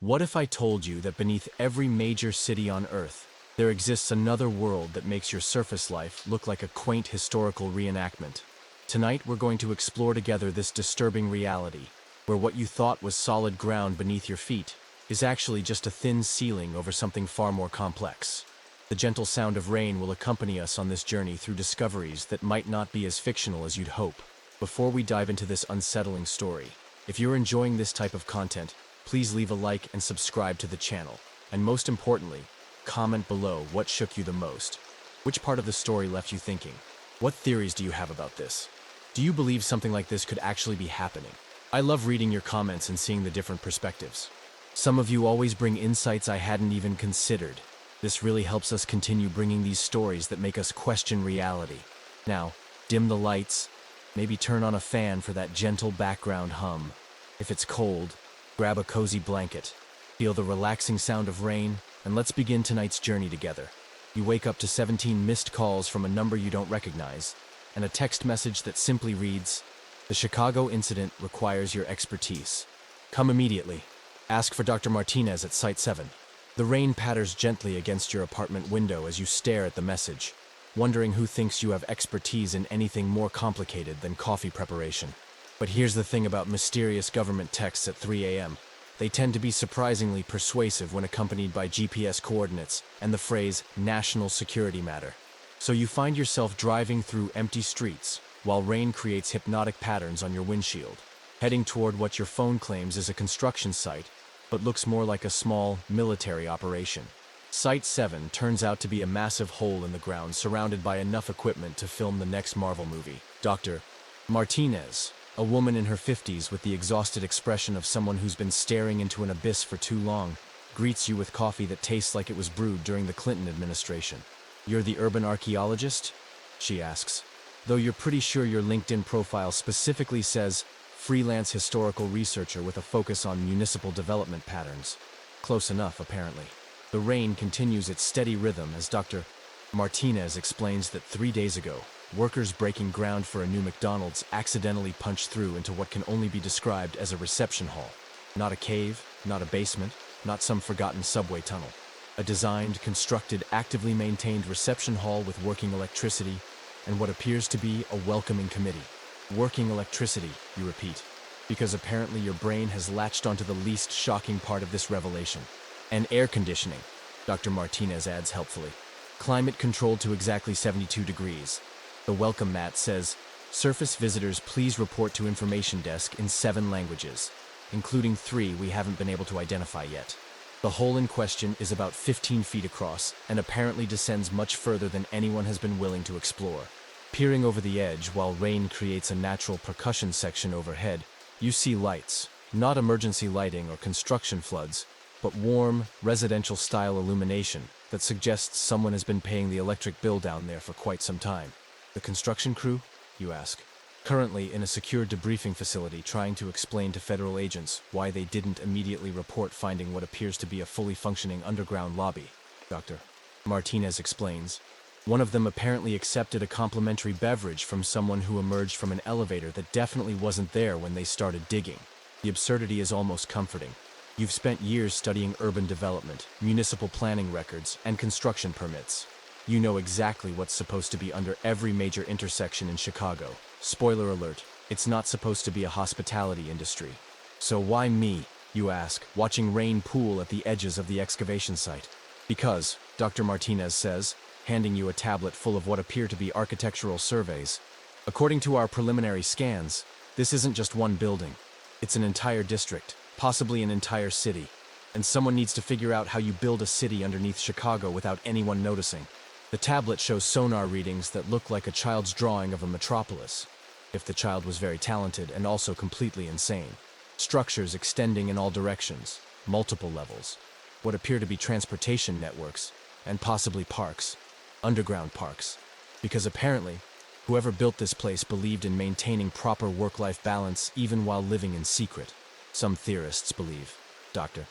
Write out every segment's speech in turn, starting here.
What if I told you that beneath every major city on Earth, there exists another world that makes your surface life look like a quaint historical reenactment? Tonight, we're going to explore together this disturbing reality, where what you thought was solid ground beneath your feet is actually just a thin ceiling over something far more complex. The gentle sound of rain will accompany us on this journey through discoveries that might not be as fictional as you'd hope. Before we dive into this unsettling story, if you're enjoying this type of content, please leave a like and subscribe to the channel. And most importantly, comment below what shook you the most. Which part of the story left you thinking? What theories do you have about this? Do you believe something like this could actually be happening? I love reading your comments and seeing the different perspectives. Some of you always bring insights I hadn't even considered. This really helps us continue bringing these stories that make us question reality. Now, dim the lights, maybe turn on a fan for that gentle background hum. If it's cold, grab a cozy blanket, feel the relaxing sound of rain, and let's begin tonight's journey together. You wake up to 17 missed calls from a number you don't recognize, and a text message that simply reads, "The Chicago incident requires your expertise. Come immediately. Ask for Dr. Martinez at Site 7. The rain patters gently against your apartment window as you stare at the message, wondering who thinks you have expertise in anything more complicated than coffee preparation. But here's the thing about mysterious government texts at 3 a.m. They tend to be surprisingly persuasive when accompanied by GPS coordinates and the phrase "national security matter." So you find yourself driving through empty streets while rain creates hypnotic patterns on your windshield, heading toward what your phone claims is a construction site, but looks more like a small military operation. Site 7 turns out to be a massive hole in the ground surrounded by enough equipment to film the next Marvel movie. Dr. Martinez, a woman in her 50s with the exhausted expression of someone who's been staring into an abyss for too long, greets you with coffee that tastes like it was brewed during the Clinton administration. "You're the urban archaeologist?" she asks, though you're pretty sure your LinkedIn profile specifically says freelance historical researcher with a focus on municipal development patterns. Close enough, apparently. The rain continues its steady rhythm as Dr. Martinez explains that 3 days ago, workers breaking ground for a new McDonald's accidentally punched through into what can only be described as a reception hall. Not a cave, not a basement, not some forgotten subway tunnel. A designed, constructed, actively maintained reception hall with working electricity and what appears to be a welcoming committee. Working electricity, you repeat, because apparently your brain has latched onto the least shocking part of this revelation. And air conditioning, Dr. Martinez adds helpfully. Climate controlled to exactly 72 degrees. The welcome mat says, "Surface visitors please report to information desk in 7 languages, including 3 we haven't been able to identify yet." The hole in question is about 15 feet across and apparently descends much further than anyone has been willing to explore. Peering over the edge while rain creates a natural percussion section overhead, you see lights, not emergency lighting or construction floods, but warm, residential-style illumination that suggests someone has been paying the electric bill down there for quite some time. The construction crew, you ask, currently in a secure debriefing facility trying to explain to federal agents why they didn't immediately report finding what appears to be a fully functioning underground lobby. Dr. Martinez explains. One of them apparently accepted a complimentary beverage from someone who emerged from an elevator that definitely wasn't there when they started digging. The absurdity is almost comforting. You've spent years studying urban development, municipal planning records, and construction permits. You know exactly what's supposed to be under every major intersection in Chicago. Spoiler alert, it's not supposed to be a hospitality industry. So why me, you ask, watching rain pool at the edges of the excavation site? Because, Dr. Martinez says, handing you a tablet full of what appear to be architectural surveys. According to our preliminary scans, this isn't just one building. It's an entire district, possibly an entire city. And someone needs to figure out how you build a city underneath Chicago without anyone noticing. The tablet shows sonar readings that look like a child's drawing of a metropolis, if the child was very talented and also completely insane. Structures extending in all directions, multiple levels, what appear to be transportation networks, and possibly parks, underground parks. Because apparently, whoever built this place believed in maintaining proper work-life balance even while living in secret. Some theorists believe. Dr.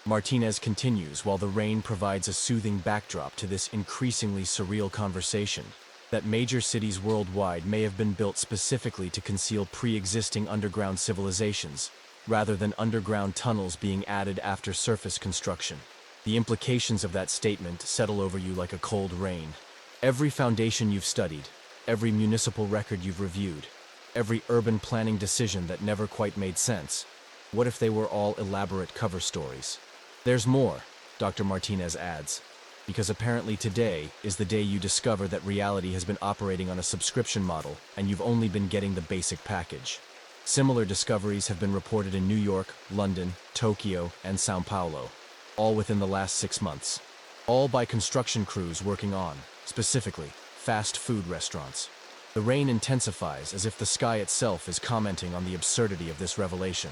Martinez continues while the rain provides a soothing backdrop to this increasingly surreal conversation, that major cities worldwide may have been built specifically to conceal pre-existing underground civilizations, rather than underground tunnels being added after surface construction. The implications of that statement settle over you like a cold rain. Every foundation you've studied, every municipal record you've reviewed, every urban planning decision that never quite made sense. What if they were all elaborate cover stories? There's more, Dr. Martinez adds, because apparently today is the day you discover that reality has been operating on a subscription model and you've only been getting the basic package. Similar discoveries have been reported in New York, London, Tokyo, and Sao Paulo, all within the last 6 months. All by construction crews working on, specifically, fast food restaurants. The rain intensifies as if the sky itself is commenting on the absurdity of this revelation.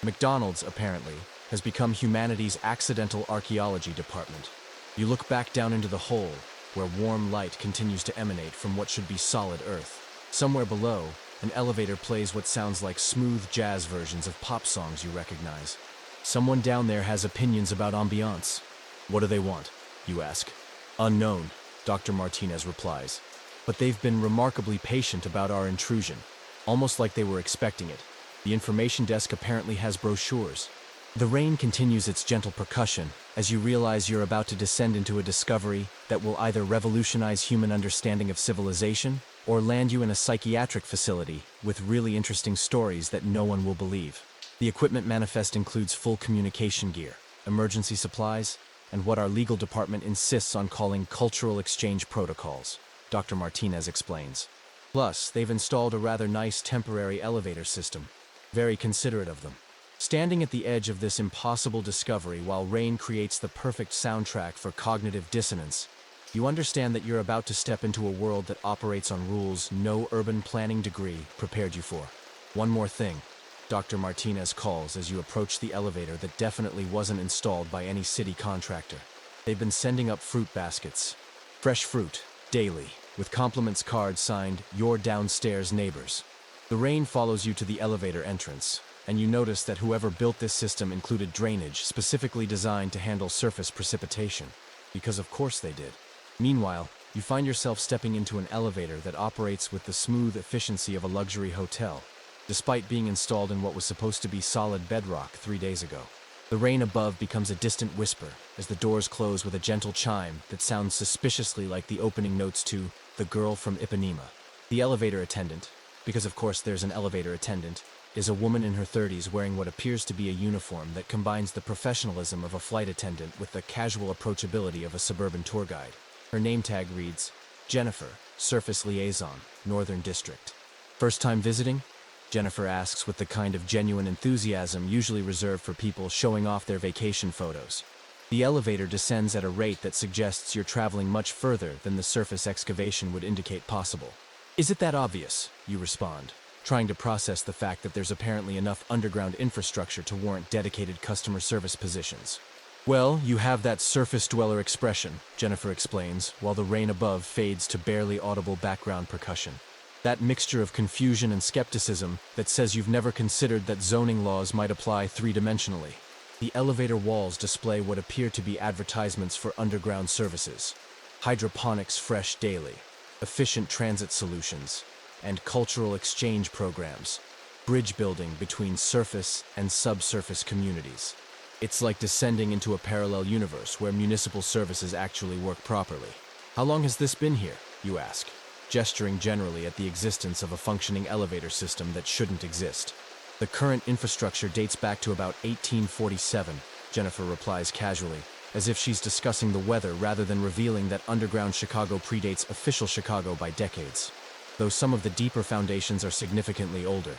McDonald's, apparently, has become humanity's accidental archaeology department. You look back down into the hole, where warm light continues to emanate from what should be solid earth. Somewhere below, an elevator plays what sounds like smooth jazz versions of pop songs you recognize. Someone down there has opinions about ambiance. What do they want? You ask. Unknown, Dr. Martinez replies. But they've been remarkably patient about our intrusion, almost like they were expecting it. The information desk apparently has brochures. The rain continues its gentle percussion as you realize you're about to descend into a discovery that will either revolutionize human understanding of civilization or land you in a psychiatric facility with really interesting stories that no one will believe. The equipment manifest includes full communication gear, emergency supplies, and what our legal department insists on calling cultural exchange protocols, Dr. Martinez explains. Plus, they've installed a rather nice temporary elevator system. Very considerate of them. Standing at the edge of this impossible discovery while rain creates the perfect soundtrack for cognitive dissonance, you understand that you're about to step into a world that operates on rules no urban planning degree prepared you for. One more thing, Dr. Martinez calls as you approach the elevator that definitely wasn't installed by any city contractor. They've been sending up fruit baskets. Fresh fruit, daily, with compliments cards signed, "Your downstairs neighbors." The rain follows you to the elevator entrance, and you notice that whoever built this system included drainage specifically designed to handle surface precipitation. Because of course they did. Meanwhile, you find yourself stepping into an elevator that operates with the smooth efficiency of a luxury hotel, despite being installed in what was supposed to be solid bedrock 3 days ago. The rain above becomes a distant whisper as the doors close with a gentle chime that sounds suspiciously like the opening notes to The Girl from Ipanema. The elevator attendant, because of course there's an elevator attendant, is a woman in her 30s wearing what appears to be a uniform that combines the professionalism of a flight attendant with the casual approachability of a suburban tour guide. Her name tag reads, Jennifer, Surface Liaison, Northern District. First time visiting? Jennifer asks with the kind of genuine enthusiasm usually reserved for people showing off their vacation photos. The elevator descends at a rate that suggests you're traveling much further than the surface excavation would indicate possible. Is it that obvious? You respond, trying to process the fact that there's apparently enough underground infrastructure to warrant dedicated customer service positions. Well, you have that surface dweller expression, Jennifer explains, while the rain above fades to barely audible background percussion. That mixture of confusion and skepticism that says you've never considered that zoning laws might apply three-dimensionally. The elevator walls display what appear to be advertisements for underground services. Hydroponics fresh daily, efficient transit solutions, and cultural exchange programs, bridge building between surface and subsurface communities. It's like descending into a parallel universe where municipal services actually work properly. How long has this been here, you ask, gesturing generally at the existence of a functioning elevator system that shouldn't exist. The current infrastructure dates back to about 1847, Jennifer replies casually, as if she's discussing the weather rather than revealing that underground Chicago predates official Chicago by decades. Though some of the deeper foundations are significantly older,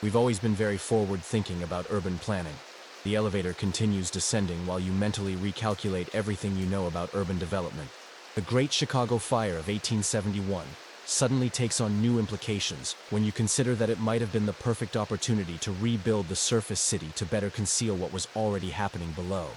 we've always been very forward-thinking about urban planning. The elevator continues descending while you mentally recalculate everything you know about urban development. The Great Chicago Fire of 1871 suddenly takes on new implications when you consider that it might have been the perfect opportunity to rebuild the surface city to better conceal what was already happening below.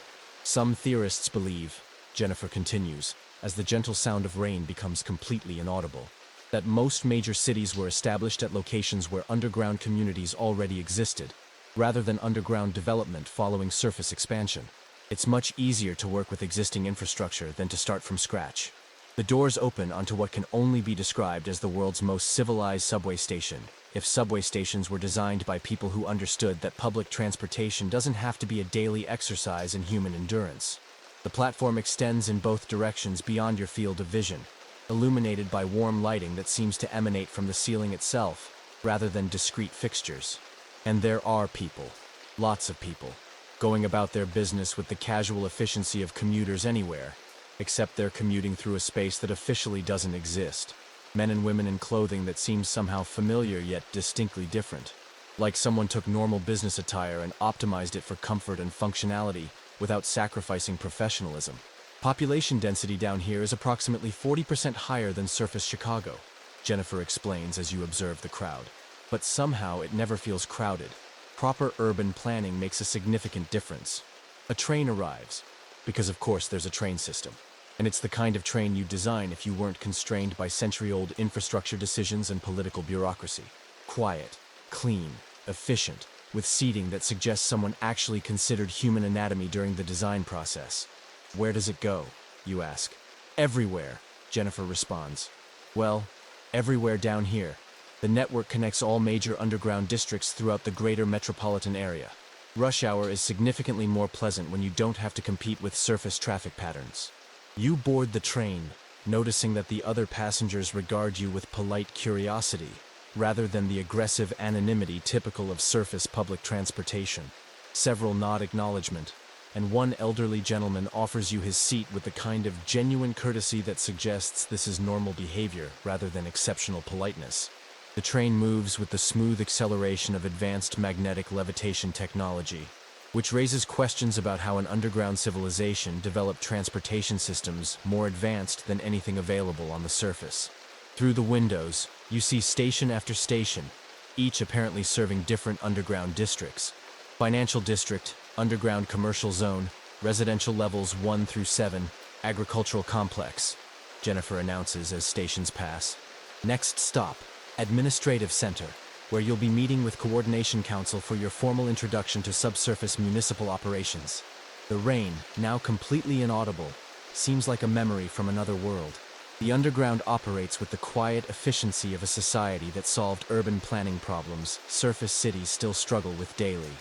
Some theorists believe, Jennifer continues, as the gentle sound of rain becomes completely inaudible, that most major cities were established at locations where underground communities already existed, rather than underground development following surface expansion. It's much easier to work with existing infrastructure than to start from scratch. The doors open onto what can only be described as the world's most civilized subway station, if subway stations were designed by people who understood that public transportation doesn't have to be a daily exercise in human endurance. The platform extends in both directions beyond your field of vision, illuminated by warm lighting that seems to emanate from the ceiling itself, rather than discrete fixtures. And there are people, lots of people, going about their business with the casual efficiency of commuters anywhere, except they're commuting through a space that officially doesn't exist. Men and women in clothing that seems somehow familiar yet distinctly different. Like someone took normal business attire and optimized it for comfort and functionality without sacrificing professionalism. Population density down here is approximately 40% higher than surface Chicago, Jennifer explains as you observe the crowd. But somehow it never feels crowded. Proper urban planning makes a significant difference. A train arrives, because of course there's a train system. And it's the kind of train you'd design if you weren't constrained by century-old infrastructure decisions and political bureaucracy. Quiet, clean, efficient, with seating that suggests someone actually considered human anatomy during the design process. Where does it go, you ask? Everywhere, Jennifer responds. Well, everywhere down here. The network connects all major underground districts throughout the greater metropolitan area. Rush hour is significantly more pleasant when you don't have to compete with surface traffic patterns. You board the train, noticing that the other passengers regard you with polite curiosity, rather than the aggressive anonymity typical of surface public transportation. Several nod acknowledgement, and one elderly gentleman offers you his seat with the kind of genuine courtesy that suggests this is normal behavior rather than exceptional politeness. The train moves with the smooth acceleration of advanced magnetic levitation technology, which raises questions about how an underground civilization developed transportation systems more advanced than anything available on the surface. Through the windows, you see station after station, each apparently serving different underground districts. Financial district, underground commercial zone, residential levels 1 through 7, agricultural complex, Jennifer announces as stations pass. Next stop, Administrative Center, where you'll be meeting with Coordination Council for your formal introduction to subsurface municipal operations. The rain, now completely inaudible, seems like a memory from another world. The underground operates with the quiet efficiency of a society that solved urban planning problems surface cities still struggle with daily.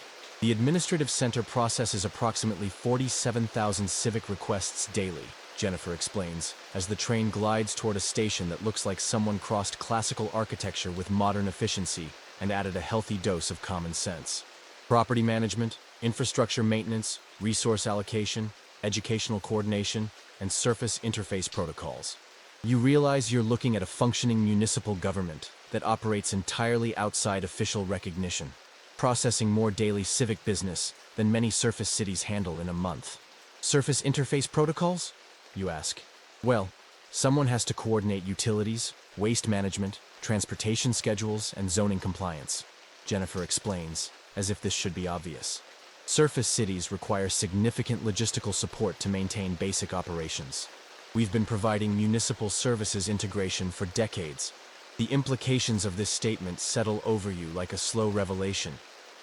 The Administrative Center processes approximately 47,000 civic requests daily, Jennifer explains, as the train glides toward a station that looks like someone crossed classical architecture with modern efficiency and added a healthy dose of common sense. Property management, infrastructure maintenance, resource allocation, educational coordination, and surface interface protocols. You realize you're looking at a functioning municipal government that operates entirely outside official recognition, processing more daily civic business than many surface cities handle in a month. Surface interface protocols? You ask. Well, someone has to coordinate utilities, waste management, transportation schedules, and zoning compliance, Jennifer explains, as if this should be obvious. Surface cities require significant logistical support to maintain basic operations. We've been providing municipal services integration for decades. The implications of this statement settle over you like a slow revelation.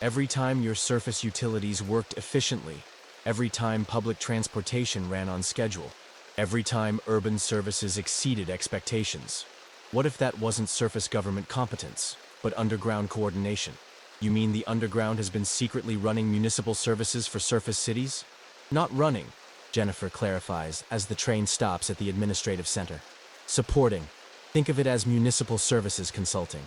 Every time your surface utilities worked efficiently, every time public transportation ran on schedule, every time urban services exceeded expectations. What if that wasn't surface government competence, but underground coordination? You mean the underground has been secretly running municipal services for surface cities? Not running, Jennifer clarifies as the train stops at the administrative center. Supporting. Think of it as municipal services consulting.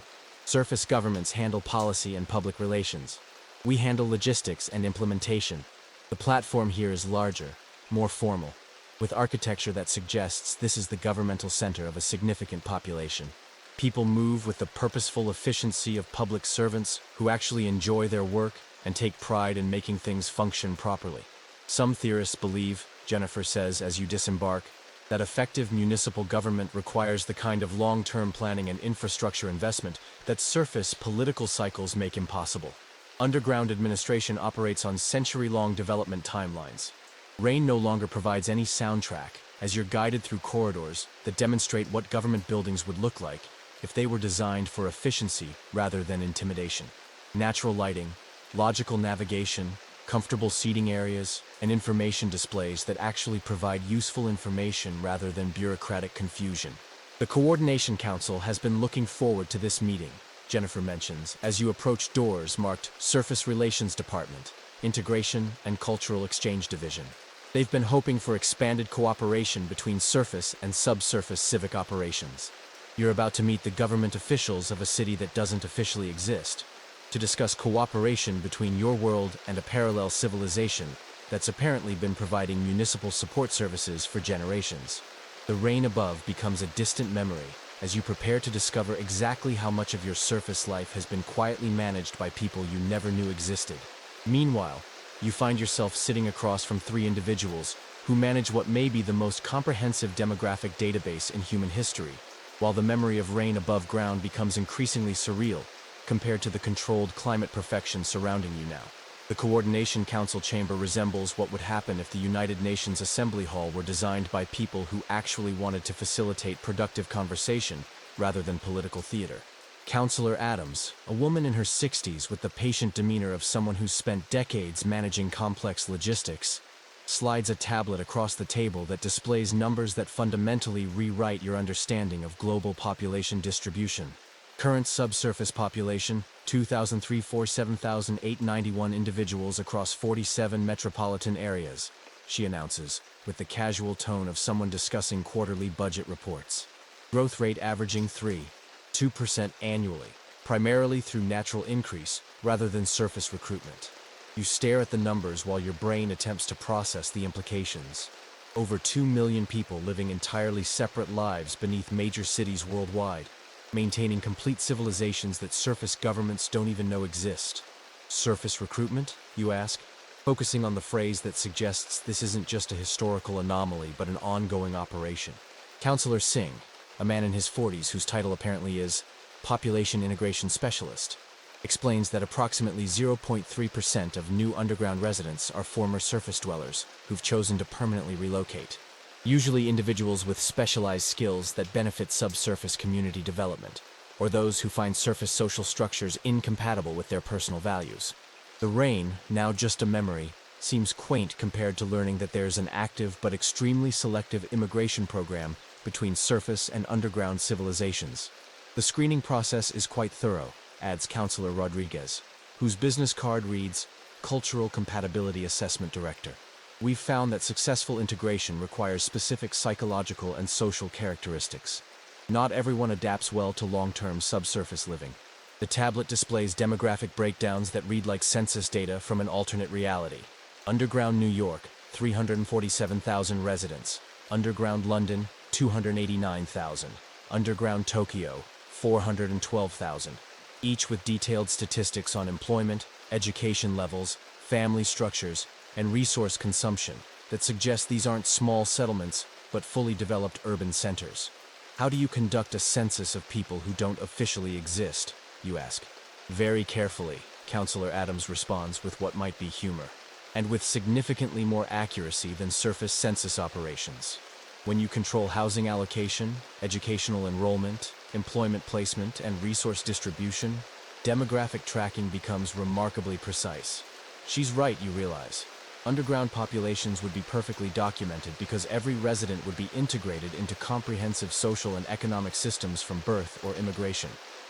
Surface governments handle policy and public relations. We handle logistics and implementation. The platform here is larger, more formal, with architecture that suggests this is the governmental center of a significant population. People move with the purposeful efficiency of public servants who actually enjoy their work and take pride in making things function properly. Some theorists believe, Jennifer says as you disembark, that effective municipal government requires the kind of long-term planning and infrastructure investment that surface political cycles make impossible. Underground administration operates on century-long development timelines. Rain no longer provides any soundtrack, as you're guided through corridors that demonstrate what government buildings would look like if they were designed for efficiency rather than intimidation. Natural lighting, logical navigation, comfortable seating areas, and information displays that actually provide useful information rather than bureaucratic confusion. The Coordination Council has been looking forward to this meeting, Jennifer mentions, as you approach doors marked Surface Relations Department, Integration and Cultural Exchange Division. They've been hoping for expanded cooperation between surface and subsurface civic operations. You're about to meet the government officials of a city that doesn't officially exist, to discuss cooperation between your world and a parallel civilization that's apparently been providing municipal support services for generations. The rain above becomes a distant memory as you prepare to discover exactly how much of your surface life has been quietly managed by people you never knew existed. Meanwhile, you find yourself sitting across from three individuals who manage what may be the most comprehensive demographic database in human history, while the memory of rain above ground becomes increasingly surreal compared to the controlled climate perfection surrounding you now. The Coordination Council chamber resembles what would happen if the United Nations Assembly Hall were designed by people who actually wanted to facilitate productive conversation rather than political theater. Counselor Adams, a woman in her 60s with the patient demeanor of someone who's spent decades managing complex logistics, slides a tablet across the table that displays numbers that fundamentally rewrite your understanding of global population distribution. Current subsurface population, 2,347,891 individuals across 47 metropolitan areas, she announces, with the casual tone of someone discussing quarterly budget reports. Growth rate averaging 2% annually, primarily through natural increase rather than surface recruitment. You stare at the numbers while your brain attempts to process the implications. Over 2 million people living entirely separate lives beneath major cities worldwide, maintaining complete civilizations that surface governments don't even know exist. Surface recruitment, you ask? Focusing on the phrase that suggests this isn't just a historical anomaly but an ongoing operation. Counselor Singh, a man in his 40s whose title apparently is Population Integration Specialist, explains that approximately 0.3% of new underground residents are former surface dwellers who've chosen to permanently relocate. Usually individuals with specialized skills that benefit subsurface community development, or those who find surface social structures incompatible with their personal values. The rain, now just a memory, seems quaint compared to learning that there's an active but extremely selective immigration program between surface and underground civilizations. The screening process is quite thorough, adds Counselor Rodriguez, whose business card reads, Cultural Compatibility Assessment Director. We've found that successful integration requires specific psychological and social characteristics. Not everyone adapts well to long-term subsurface living. The tablet displays demographic breakdowns that read like census data from an alternate reality. Underground New York, 347,000 residents. Underground London, 289,000. Underground Tokyo, 412,000. Each with detailed statistics on employment, education levels, family structures, and resource consumption that suggest these aren't small settlements, but fully developed urban centers. How do you conduct a census of people who don't officially exist, you ask? Very carefully, Counselor Adams responds with what might be humor, and with significantly more accuracy than surface census operations. When you control housing allocation, educational enrollment, employment placement, and resource distribution, demographic tracking becomes remarkably precise. She's right, you realize. Underground populations would be perfectly documented because every resident would be integrated into comprehensive social and economic systems from birth or immigration.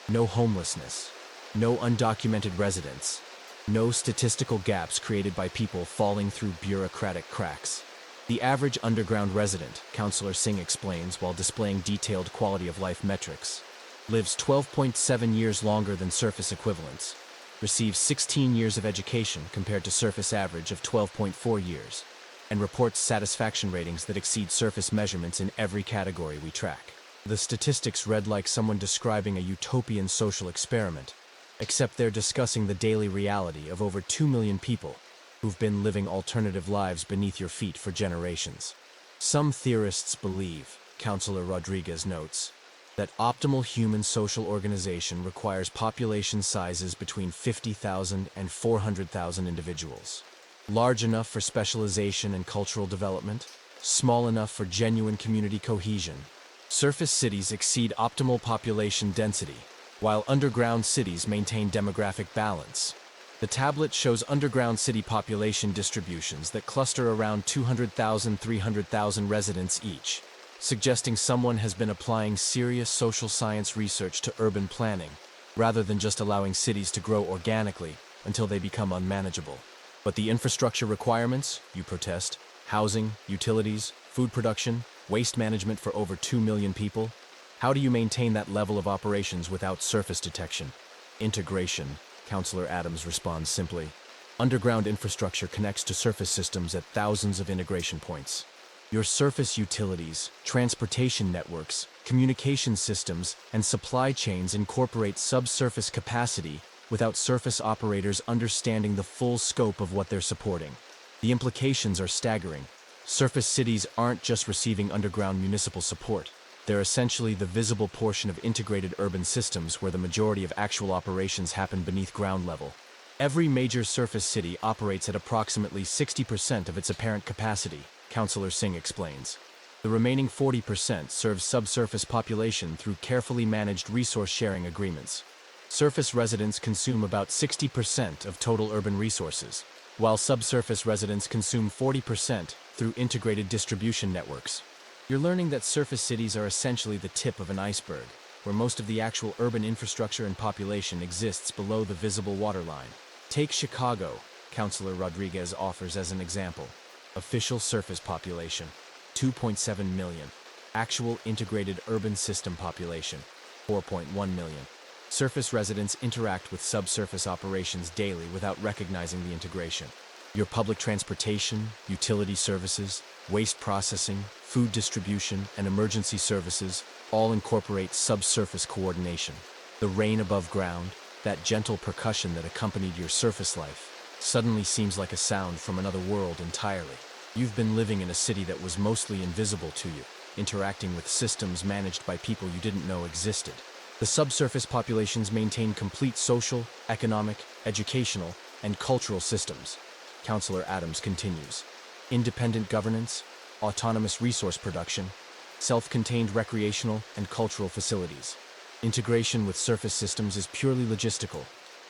No homelessness, no undocumented residents, no statistical gaps created by people falling through bureaucratic cracks. The average underground resident, Counselor Singh explains while displaying detailed quality of life metrics, lives 12.7 years longer than surface equivalents, receives 16 years of education compared to surface average of 12.4 years, and reports satisfaction ratings that exceed surface measurements in every category we track. The statistics read like someone describing a utopian social experiment, except they're discussing the daily reality of over 2 million people who've been living alternative lives beneath your feet for generations. Some theorists believe, Counselor Rodriguez notes, that optimal human social organization requires population sizes between 50,000 and 400,000 individuals. Large enough for specialization and cultural development, small enough for genuine community cohesion. Surface cities exceed optimal population density, while underground cities maintain demographic balance. The tablet shows underground city population distributions that cluster around 200,000, 300,000 residents each, suggesting someone has been applying serious social science research to urban planning rather than just allowing cities to grow organically until they become unmanageable. But the infrastructure requirements, you protest, housing, utilities, food production, waste management for over 2 million people, how do you maintain that level of operations without surface detection? Integration, Councillor Adams responds simply. Underground infrastructure connects to surface systems at thousands of integration points. Your surface utilities, transportation networks, communication systems, and supply chains incorporate subsurface capacity without surface operators understanding the full scope of what they're supporting. The implications are staggering. Surface cities aren't just receiving underground municipal support. They're essentially the visible portion of integrated urban systems where the majority of actual operations happen beneath ground level. Every major surface city operates at approximately 60% of its apparent capacity, Councillor Singh explains. The remaining 40% serves subsurface population through carefully managed resource-sharing agreements. Surface residents consume about 60% of total urban resources, while subsurface residents consume 40% through integrated distribution networks. You're learning that surface cities are essentially the tip of an iceberg, where most of the actual urban infrastructure and population exists below the visible waterline. Take Chicago, Councillor Rodriguez offers as an example. Official surface population, 2.7 million. Actual integrated urban system population, 4.1 million. Surface residents interact with subsurface operations daily without recognizing the integration. Your public transportation, utility services, waste processing, food distribution, and emergency services all incorporate subsurface coordination. The rain above ground, that gentle percussion that accompanied your surface life, suddenly seems like a sound from another world entirely. You've been living in a city that was mostly invisible to you, interacting with systems managed by people you didn't know existed. The subsurface populations maintain complete social, economic, educational, and cultural systems. Councillor Adams continues. Independent governance, autonomous resource production, self-contained recreational and cultural facilities. Integration with surface systems is purely logistical.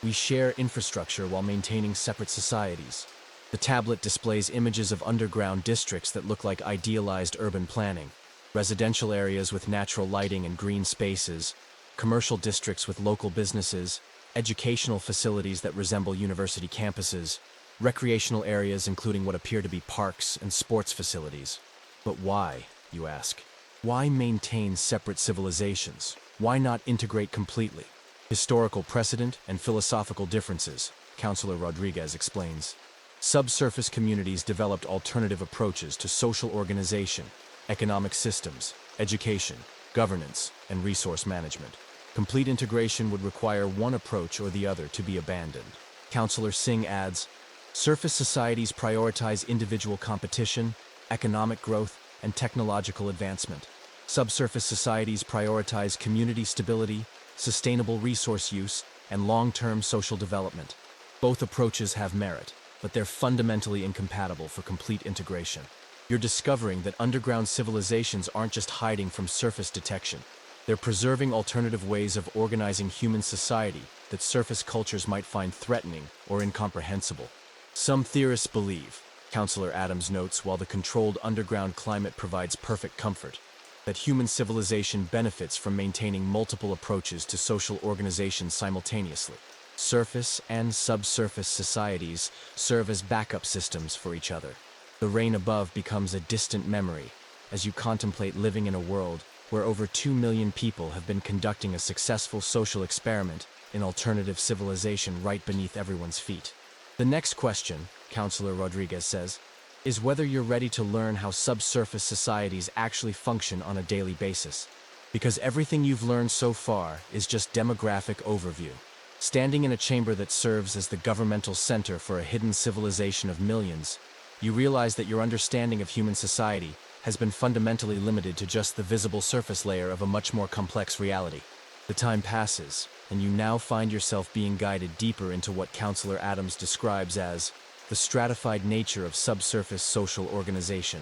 We share infrastructure while maintaining separate societies. The tablet displays images of underground districts that look like idealized urban planning, residential areas with natural lighting and green spaces, commercial districts with local businesses, educational facilities that resemble university campuses, recreational areas including what appear to be parks and sports facilities. But why, you ask? Why maintain separate civilizations? Why not integrate completely? Historical precedent and philosophical differences, Councillor Rodriguez explains. Subsurface communities developed alternative approaches to social organization, economic systems, education, governance, and resource management. Complete integration would require one approach or the other to be abandoned. Councillor Singh adds, surface societies prioritize individual competition, economic growth, and technological advancement. Subsurface societies prioritize community stability, sustainable resource use, and long-term social development. Both approaches have merit, but they're fundamentally incompatible for complete integration. You're discovering that underground civilizations aren't just hiding from surface detection. They're preserving alternative ways of organizing human society that surface cultures might find threatening or incomprehensible. Some theorists believe, Councillor Adams notes, while the controlled underground climate provides perfect comfort, that human civilization benefits from maintaining multiple approaches to social organization simultaneously. Surface and subsurface societies serve as backup systems for each other. The rain above becomes a distant memory as you contemplate living in a world where over 2 million people have been conducting a successful social experiment in alternative civilization right beneath everyone's feet. The next question, Councillor Rodriguez says, is whether you're ready to learn how subsurface societies actually function on a daily basis. Because everything you've learned so far is just demographic overview. Standing in a chamber that serves as the governmental center for a hidden civilization of millions, you realize that your understanding of human society has been fundamentally limited to just the visible surface layer of a much more complex reality. The time passes, and you now find yourself being guided deeper into what Councillor Adams describes as the stratified nature of subsurface social organization,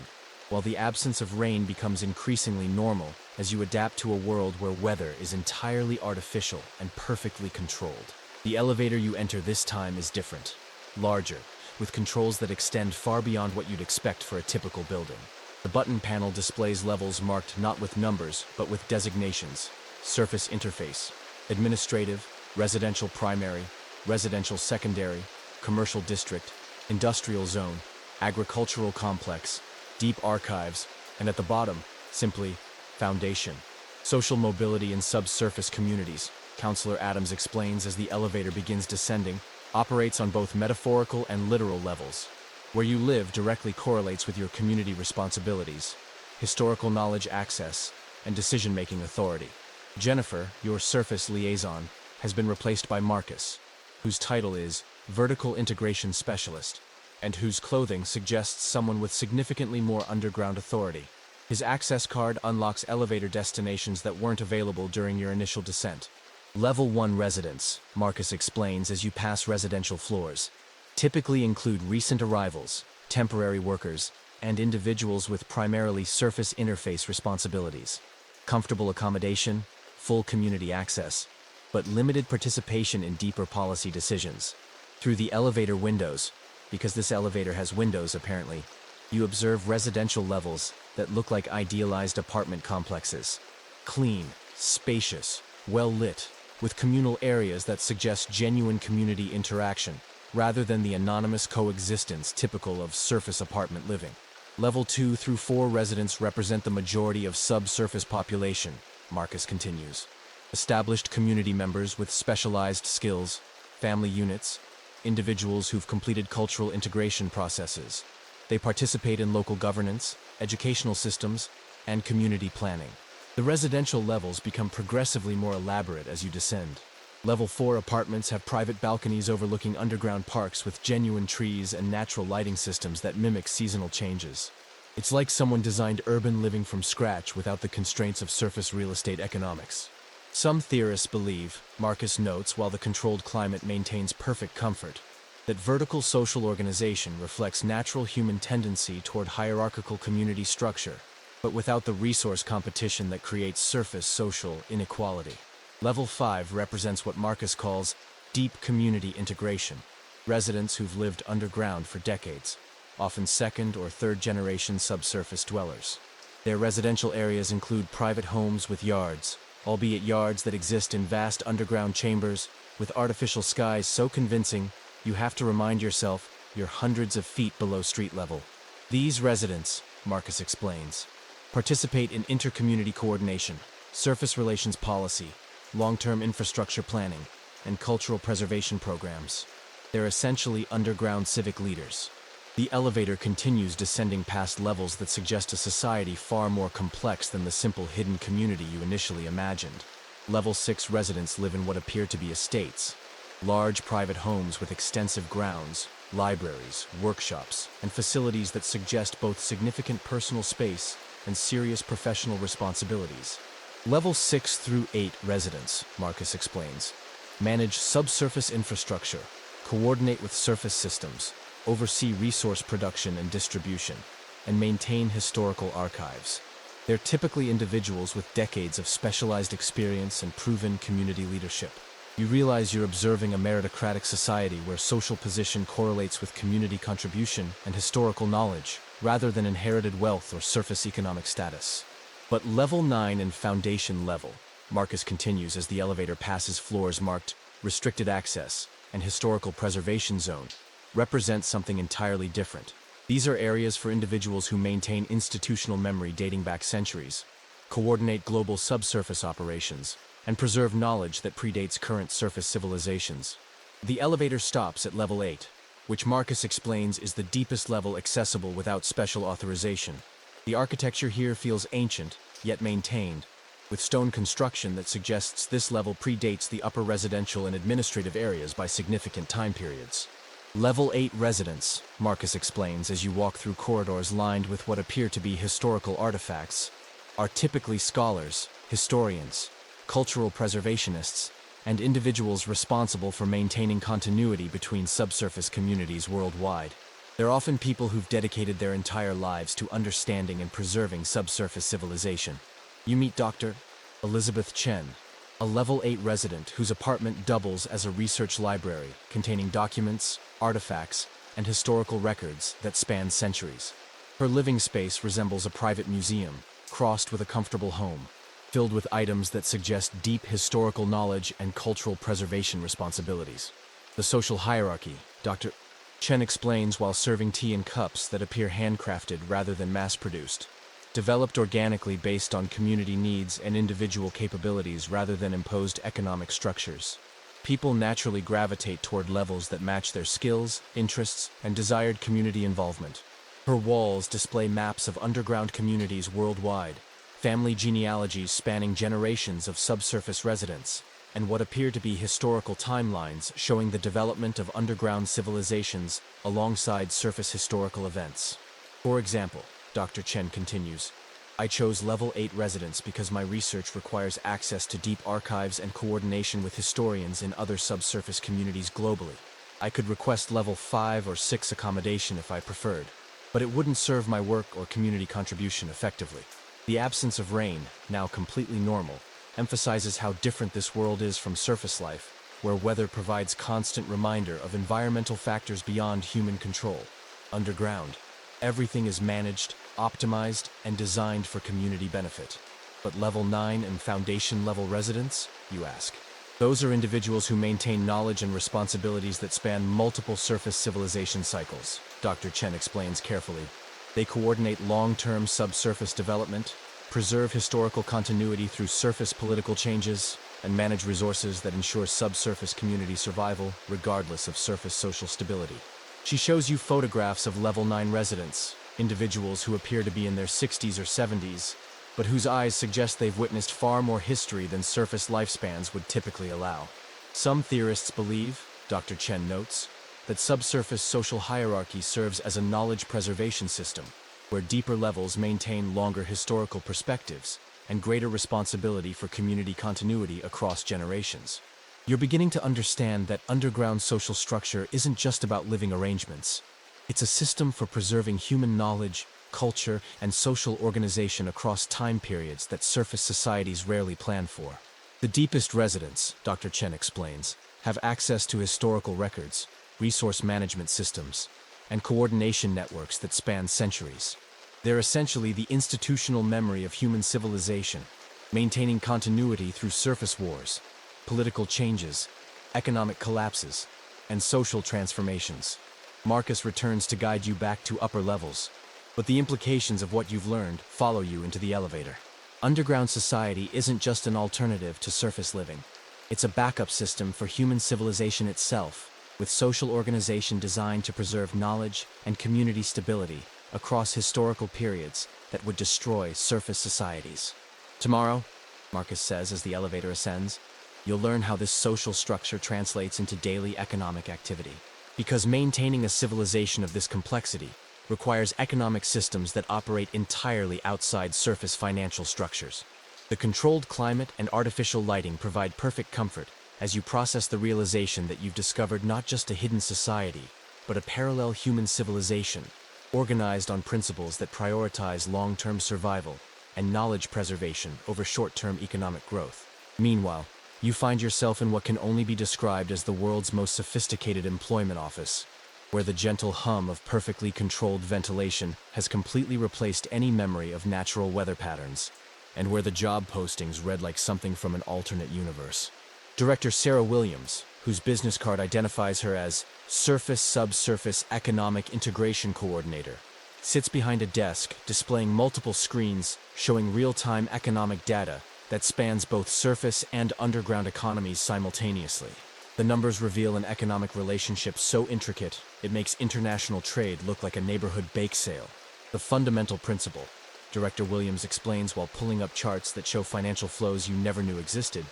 while the absence of rain becomes increasingly normal as you adapt to a world where weather is entirely artificial and perfectly controlled. The elevator you enter this time is different, larger, with controls that extend far beyond what you'd expect for a typical building. The button panel displays levels marked not with numbers, but with designations: surface interface, administrative, residential primary, residential secondary, commercial district, industrial zone, agricultural complex, deep archives, and at the bottom, simply, foundation. Social mobility in subsurface communities, Counselor Adams explains as the elevator begins descending, operates on both metaphorical and literal levels. Where you live directly correlates with your community responsibilities, historical knowledge access, and decision-making authority. Jennifer, your surface liaison, has been replaced by Marcus, whose title is Vertical Integration Specialist, and whose clothing suggests someone with significantly more underground authority. His access card unlocks elevator destinations that weren't available during your initial descent. Level 1 residents, Marcus explains as you pass residential floors, typically include recent arrivals, temporary workers, and individuals with primarily surface interface responsibilities. Comfortable accommodation, full community access, but limited participation in deeper policy decisions. Through the elevator windows, because this elevator has windows apparently, you observe residential levels that look like idealized apartment complexes. Clean, spacious, well-lit, with communal areas that suggest genuine community interaction, rather than the anonymous coexistence typical of surface apartment living. Level 2 through 4 residents represent the majority of subsurface population, Marcus continues. Established community members with specialized skills, family units, individuals who've completed cultural integration processes. They participate in local governance, educational systems, and community planning. The residential levels become progressively more elaborate as you descend. Level 4 apartments have private balconies overlooking underground parks with genuine trees and natural lighting systems that mimic seasonal changes. It's like someone designed urban living from scratch without the constraints of surface real estate economics. Some theorists believe, Marcus notes while the controlled climate maintains perfect comfort, that vertical social organization reflects natural human tendency toward hierarchical community structure, but without the resource competition that creates surface social inequality. Level 5 represents what Marcus calls deep community integration, residents who've lived underground for decades, often second or third generation subsurface dwellers. Their residential areas include private homes with yards, albeit yards that exist in vast underground chambers with artificial skies so convincing you have to remind yourself you're hundreds of feet below street level. These residents, Marcus explains, participate in inter-community coordination, surface relations policy, long-term infrastructure planning, and cultural preservation programs. They're essentially underground civic leaders. The elevator continues descending past levels that suggest a society far more complex than the simple hidden community you initially imagined. Level 6 residents live in what appear to be estates, large private homes with extensive grounds, libraries, workshops, and facilities that suggest both significant personal space and serious professional responsibilities. Level 6 through 8 residents, Marcus explains, manage subsurface infrastructure, coordinate with surface systems, oversee resource production and distribution, and maintain historical archives. They're typically individuals with decades of specialized experience and proven community leadership. You realize you're observing a meritocratic society where social position correlates with community contribution and historical knowledge, rather than inherited wealth or surface economic status. But Level 9 and Foundation level, Marcus continues as the elevator passes floors marked Restricted Access and Historical Preservation Zone, represent something entirely different. These are areas for individuals who maintain institutional memory dating back centuries, coordinate global subsurface operations, and preserve knowledge that predates current surface civilizations. The elevator stops at Level 8, which Marcus explains is the deepest level accessible without special authorization. The architecture here feels ancient, yet maintained, with stone construction that suggests this level predates the upper residential and administrative areas by significant time periods. Level 8 residents, Marcus explains as you walk through corridors lined with what appear to be historical artifacts, are typically scholars, historians, cultural preservationists, and individuals responsible for maintaining continuity between subsurface communities worldwide. They're often people who've dedicated their entire lives to understanding and preserving subsurface civilization. You meet Dr. Elizabeth Chen, a Level 8 resident whose apartment doubles as a research library containing documents, artifacts, and historical records that span centuries. Her living space resembles a private museum, crossed with a comfortable home, filled with items that suggest deep historical knowledge and cultural preservation responsibilities. The social hierarchy, Dr. Chen explains while serving tea in cups that appear handcrafted rather than mass-produced, developed organically based on community needs and individual capabilities rather than imposed economic structures. People naturally gravitate toward levels that match their skills, interests, and desired community involvement. Her walls display maps of underground communities worldwide, family genealogies spanning generations of subsurface residents, and what appear to be historical timelines showing the development of underground civilizations alongside surface historical events. For example, Dr. Chen continues, I chose Level 8 residence because my research requires access to deep archives and coordination with historians in other subsurface communities globally. I could request Level 5 or 6 accommodation if I preferred, but it wouldn't serve my work or community contribution effectively. The absence of rain, now completely normal, emphasizes how different this world is from surface life, where weather provides constant reminder of environmental factors beyond human control. Underground, everything is managed, optimized, and designed for community benefit. But Level 9 and Foundation level residents, you ask? Those are individuals who maintain knowledge and responsibilities that span multiple surface civilization cycles, Dr. Chen explains carefully. They coordinate long-term subsurface development, preserve historical continuity through surface political changes, and manage resources that ensure subsurface community survival regardless of surface social stability. She shows you photographs of Level 9 residents, individuals who appear to be in their 60s or 70s, but whose eyes suggest they've witnessed far more history than surface lifespans would typically allow. Some theorists believe, Dr. Chen notes, that subsurface social hierarchy serves as a knowledge preservation system, where deeper levels maintain longer historical perspectives and greater responsibility for community continuity across generations. You're beginning to understand that underground social structure isn't just about living arrangements. It's a system for preserving human knowledge, culture, and social organization across time periods that surface societies rarely plan for. The deepest residents, Dr. Chen explains, have access to historical records, resource management systems, and coordination networks that span centuries. They're essentially the institutional memory of human civilization, maintaining continuity through surface wars, political changes, economic collapses, and social transformations. Marcus returns to guide you back to upper levels, but the implications of what you've learned follow you into the elevator. Underground society isn't just an alternative to surface living. It's a backup system for human civilization itself, with social organization designed to preserve knowledge and community stability across historical periods that would destroy surface societies. Tomorrow, Marcus says as the elevator ascends, you'll learn how this social structure translates into daily economic activity. Because maintaining a civilization of this complexity requires economic systems that operate entirely outside surface financial structures. The controlled climate and artificial lighting provide perfect comfort as you process the realization that you've discovered not just a hidden society, but a parallel human civilization, organized on principles that prioritize long-term survival and knowledge preservation over short-term economic growth. Meanwhile, you find yourself in what can only be described as the world's most sophisticated employment office, where the gentle hum of perfectly controlled ventilation has completely replaced any memory of natural weather patterns, and where the job postings read like something from an alternate universe. Director Sarah Williams, whose business card identifies her as Surface-Subsurface Economic Integration Coordinator, sits behind a desk displaying multiple screens showing real-time economic data that spans both surface and underground economies simultaneously. The numbers reveal an economic relationship so intricate, it makes international trade look like a neighborhood bake sale. The fundamental principle, Director Williams explains while pulling up charts that show financial flows you never knew existed,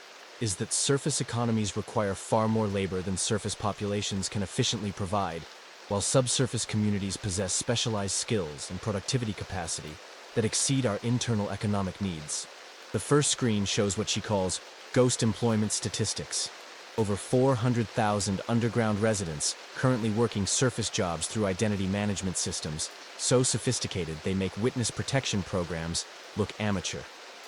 is that surface economies require far more labor than surface populations can efficiently provide, while subsurface communities possess specialized skills and productivity capacity that exceed our internal economic needs. The first screen shows what she calls ghost employment statistics. Over 400,000 underground residents currently working surface jobs through identity management systems, so sophisticated they make witness protection programs look amateur.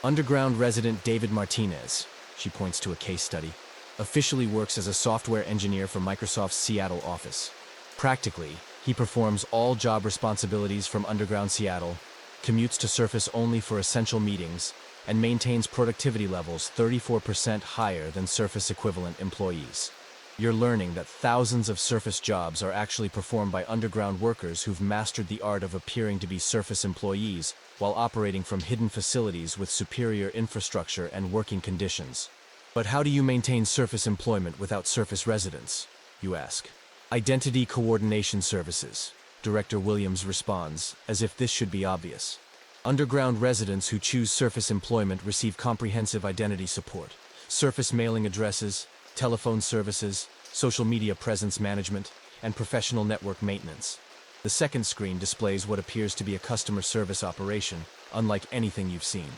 Underground resident David Martinez, she points to a case study, officially works as a software engineer for Microsoft's Seattle office. Practically, he performs all job responsibilities from underground Seattle, commutes to surface only for essential meetings, and maintains productivity levels 34% higher than surface equivalent employees. You're learning that thousands of surface jobs are actually performed by underground workers who've mastered the art of appearing to be surface employees while operating from hidden facilities with superior infrastructure and working conditions. But how do you maintain surface employment without surface residence, you ask? Identity Coordination Services, Director Williams responds, as if this should be obvious. Underground residents who choose surface employment receive comprehensive identity support, surface mailing addresses, telephone services, social media presence management, and professional network maintenance. The second screen displays what appears to be a customer service operation, unlike anything you've seen.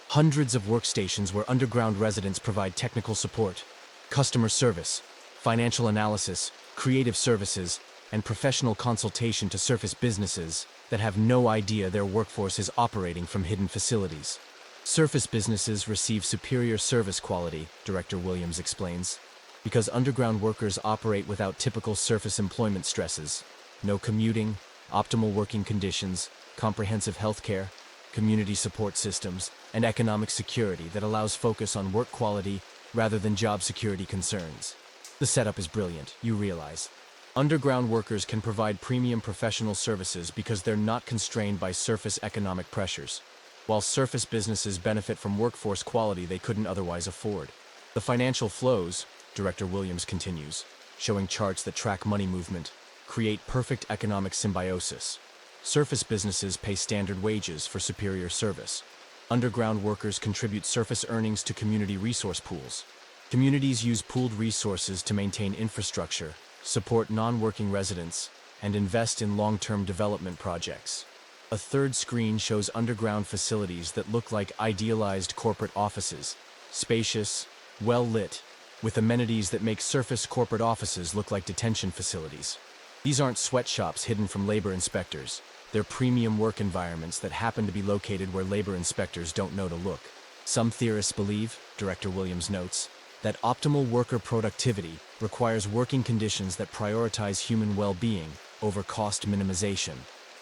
Hundreds of workstations where underground residents provide technical support, customer service, financial analysis, creative services, and professional consultation to surface businesses that have no idea their workforce is operating from hidden facilities. Surface businesses receive superior service quality, Director Williams explains, because underground workers operate without typical surface employment stresses: no commuting, optimal working conditions, comprehensive health care, community support systems, and economic security that allows focus on work quality rather than job security concerns. The setup is brilliant, you realize. Underground workers can provide premium professional services because they're not constrained by surface economic pressures, while surface businesses benefit from workforce quality they couldn't otherwise afford. The financial flows, Director Williams continues, showing charts that track money movement, create perfect economic symbiosis. Surface businesses pay standard wages for superior service. Underground workers contribute surface earnings to community resource pools. Communities use pooled resources to maintain infrastructure, support non-working residents, and invest in long-term development projects. A third screen shows underground facilities that look like idealized corporate offices, spacious, well-lit, with amenities that make surface corporate offices look like detention facilities. These aren't sweatshops hidden from labor inspectors. They're premium work environments that happen to be located where labor inspectors don't know to look. Some theorists believe, Director Williams notes, that optimal worker productivity requires working conditions that prioritize human well-being over cost minimization.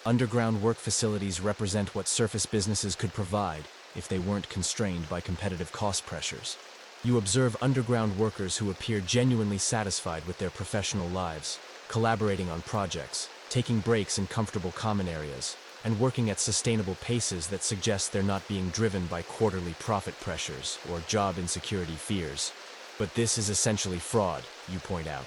Underground work facilities represent what surface businesses could provide if they weren't constrained by competitive cost pressures. You observe underground workers who appear genuinely satisfied with their professional lives, collaborating on projects, taking breaks in comfortable common areas, and working at sustainable paces that suggest they're not being driven by quarterly profit pressures or job insecurity fears. But this is essentially fraud, you point out.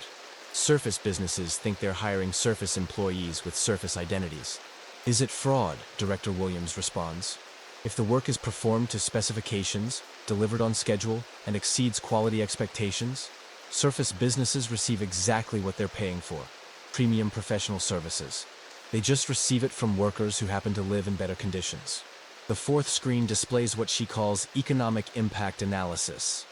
Surface businesses think they're hiring surface employees with surface identities. Is it fraud? Director Williams responds. If the work is performed to specifications, delivered on schedule, and exceeds quality expectations, surface businesses receive exactly what they're paying for: premium professional services. They just receive it from workers who happen to live in better conditions. The fourth screen displays what she calls economic impact analysis.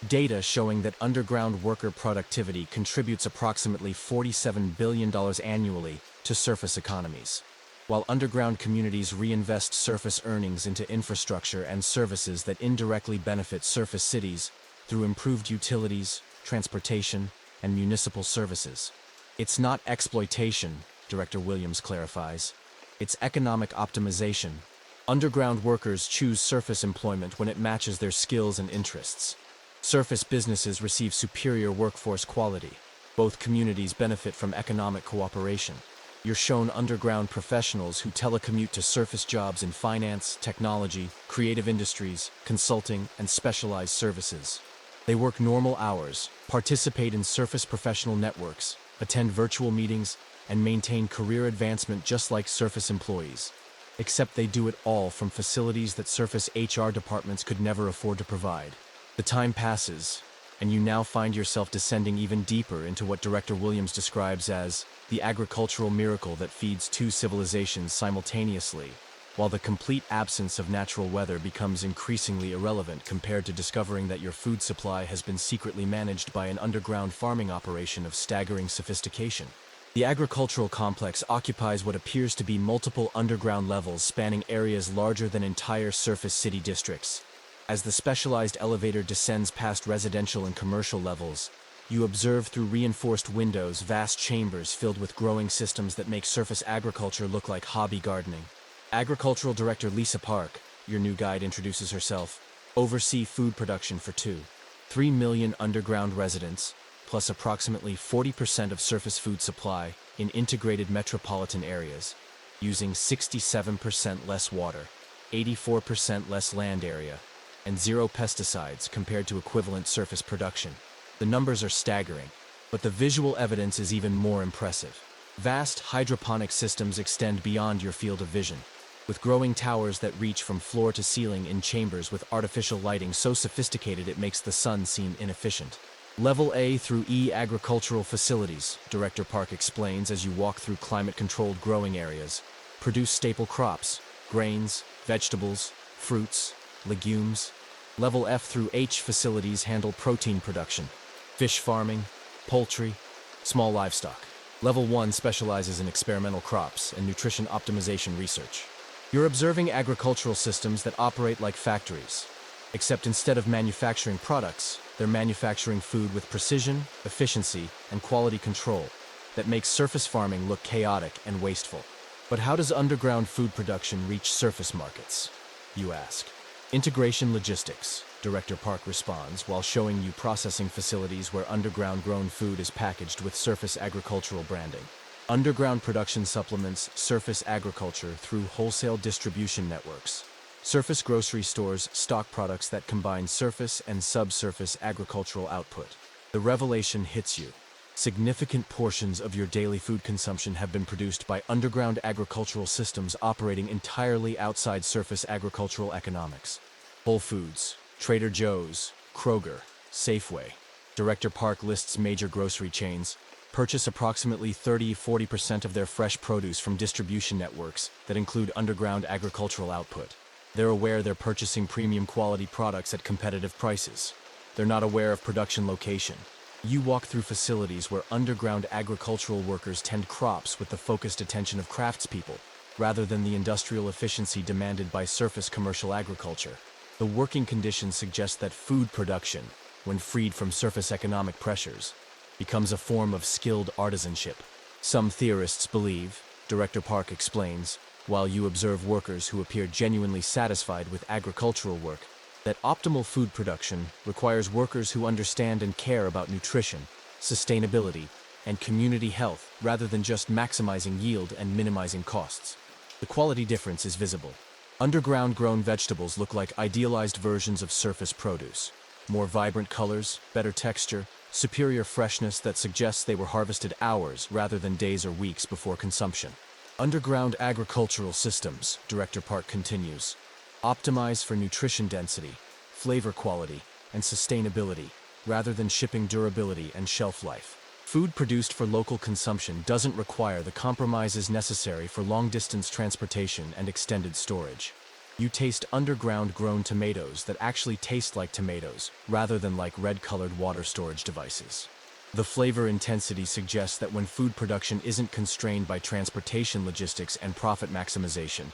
Data showing that underground worker productivity contributes approximately $47 billion annually to surface economies, while underground communities reinvest surface earnings into infrastructure and services that indirectly benefit surface cities through improved utilities, transportation, and municipal services. It's not exploitation, Director Williams clarifies. It's economic optimization. Underground workers choose surface employment when it matches their skills and interests. Surface businesses receive superior workforce quality. Both communities benefit from economic cooperation. You're shown underground professionals who telecommute to surface jobs in finance, technology, creative industries, consulting, and specialized services. They work normal hours, participate in surface professional networks, attend virtual meetings, and maintain career advancement just like surface employees. Except they do it all from facilities that surface HR departments could never afford to provide. The time passes, and you now find yourself descending even deeper into what Director Williams describes as the agricultural miracle that feeds two civilizations simultaneously, while the complete absence of natural weather becomes increasingly irrelevant compared to discovering that your food supply has been secretly managed by an underground farming operation of staggering sophistication. The agricultural complex occupies what appears to be multiple underground levels spanning areas larger than entire surface city districts. As the specialized elevator descends past residential and commercial levels, you observe through reinforced windows vast chambers filled with growing systems that make surface agriculture look like hobby gardening. Agricultural Director Lisa Park, your new guide introduces herself, oversee food production for 3 million underground residents, plus approximately 40% of surface food supply in integrated metropolitan areas, using 67% less water, 84% less land area, and zero pesticides compared to equivalent surface production. The numbers are staggering, but the visual evidence is even more impressive. Vast hydroponic systems extend beyond your field of vision, with growing towers that reach from floor to ceiling in chambers with artificial lighting so sophisticated it makes the sun seem inefficient. Level A through E agricultural facilities, Director Park explains as you walk through climate-controlled growing areas, produce staple crops, grains, vegetables, fruits, legumes. Level F through H facilities handle protein production, fish farming, poultry, small livestock. Level 1 specializes in experimental crops and nutrition optimization research. You're observing agricultural systems that operate like factories, except instead of manufacturing products, they're manufacturing food with precision, efficiency, and quality control that makes surface farming look chaotic and wasteful. But how does underground food production reach surface markets, you ask? Integration logistics, Director Park responds while showing you processing facilities where underground grown food is packaged with surface agricultural branding. Underground production supplements surface agriculture through wholesale distribution networks. Surface grocery stores stock products that combine surface and subsurface agricultural output. The revelation hits you. Significant portions of your daily food consumption have been produced by underground agricultural systems operating entirely outside surface agricultural economics. Whole Foods, Trader Joe's, Kroger, Safeway. Director Park lists major grocery chains purchase approximately 30–40% of their fresh produce from distribution networks that include underground agricultural output. They're aware they're purchasing premium quality products at competitive prices. They're not aware of production location. You walk through facilities where underground agricultural workers tend crops with the focused attention of craftspeople, rather than the industrial efficiency demanded by surface commercial agriculture. The working conditions suggest that food production, when freed from surface economic pressures, becomes a form of skilled artisanship. Some theorists believe, Director Park explains, while you observe workers who appear genuinely satisfied with agricultural work, that optimal food production requires workers who understand and care about nutrition, sustainability, and community health rather than just maximizing yield and minimizing costs. The quality difference is visible. Underground grown vegetables look like idealized versions of surface produce. More vibrant colors, better texture, superior freshness that suggests they were harvested hours rather than days or weeks before consumption. Underground agricultural systems, Director Park continues, optimize for nutrition density, flavor quality, and sustainability, rather than shipping durability and shelf life. Food produced for local consumption doesn't require the compromises necessary for long-distance transportation and extended storage. You taste underground-grown tomatoes that actually taste like tomatoes, rather than like red-colored water storage devices. The flavor intensity suggests that when food production isn't constrained by transportation logistics and profit maximization,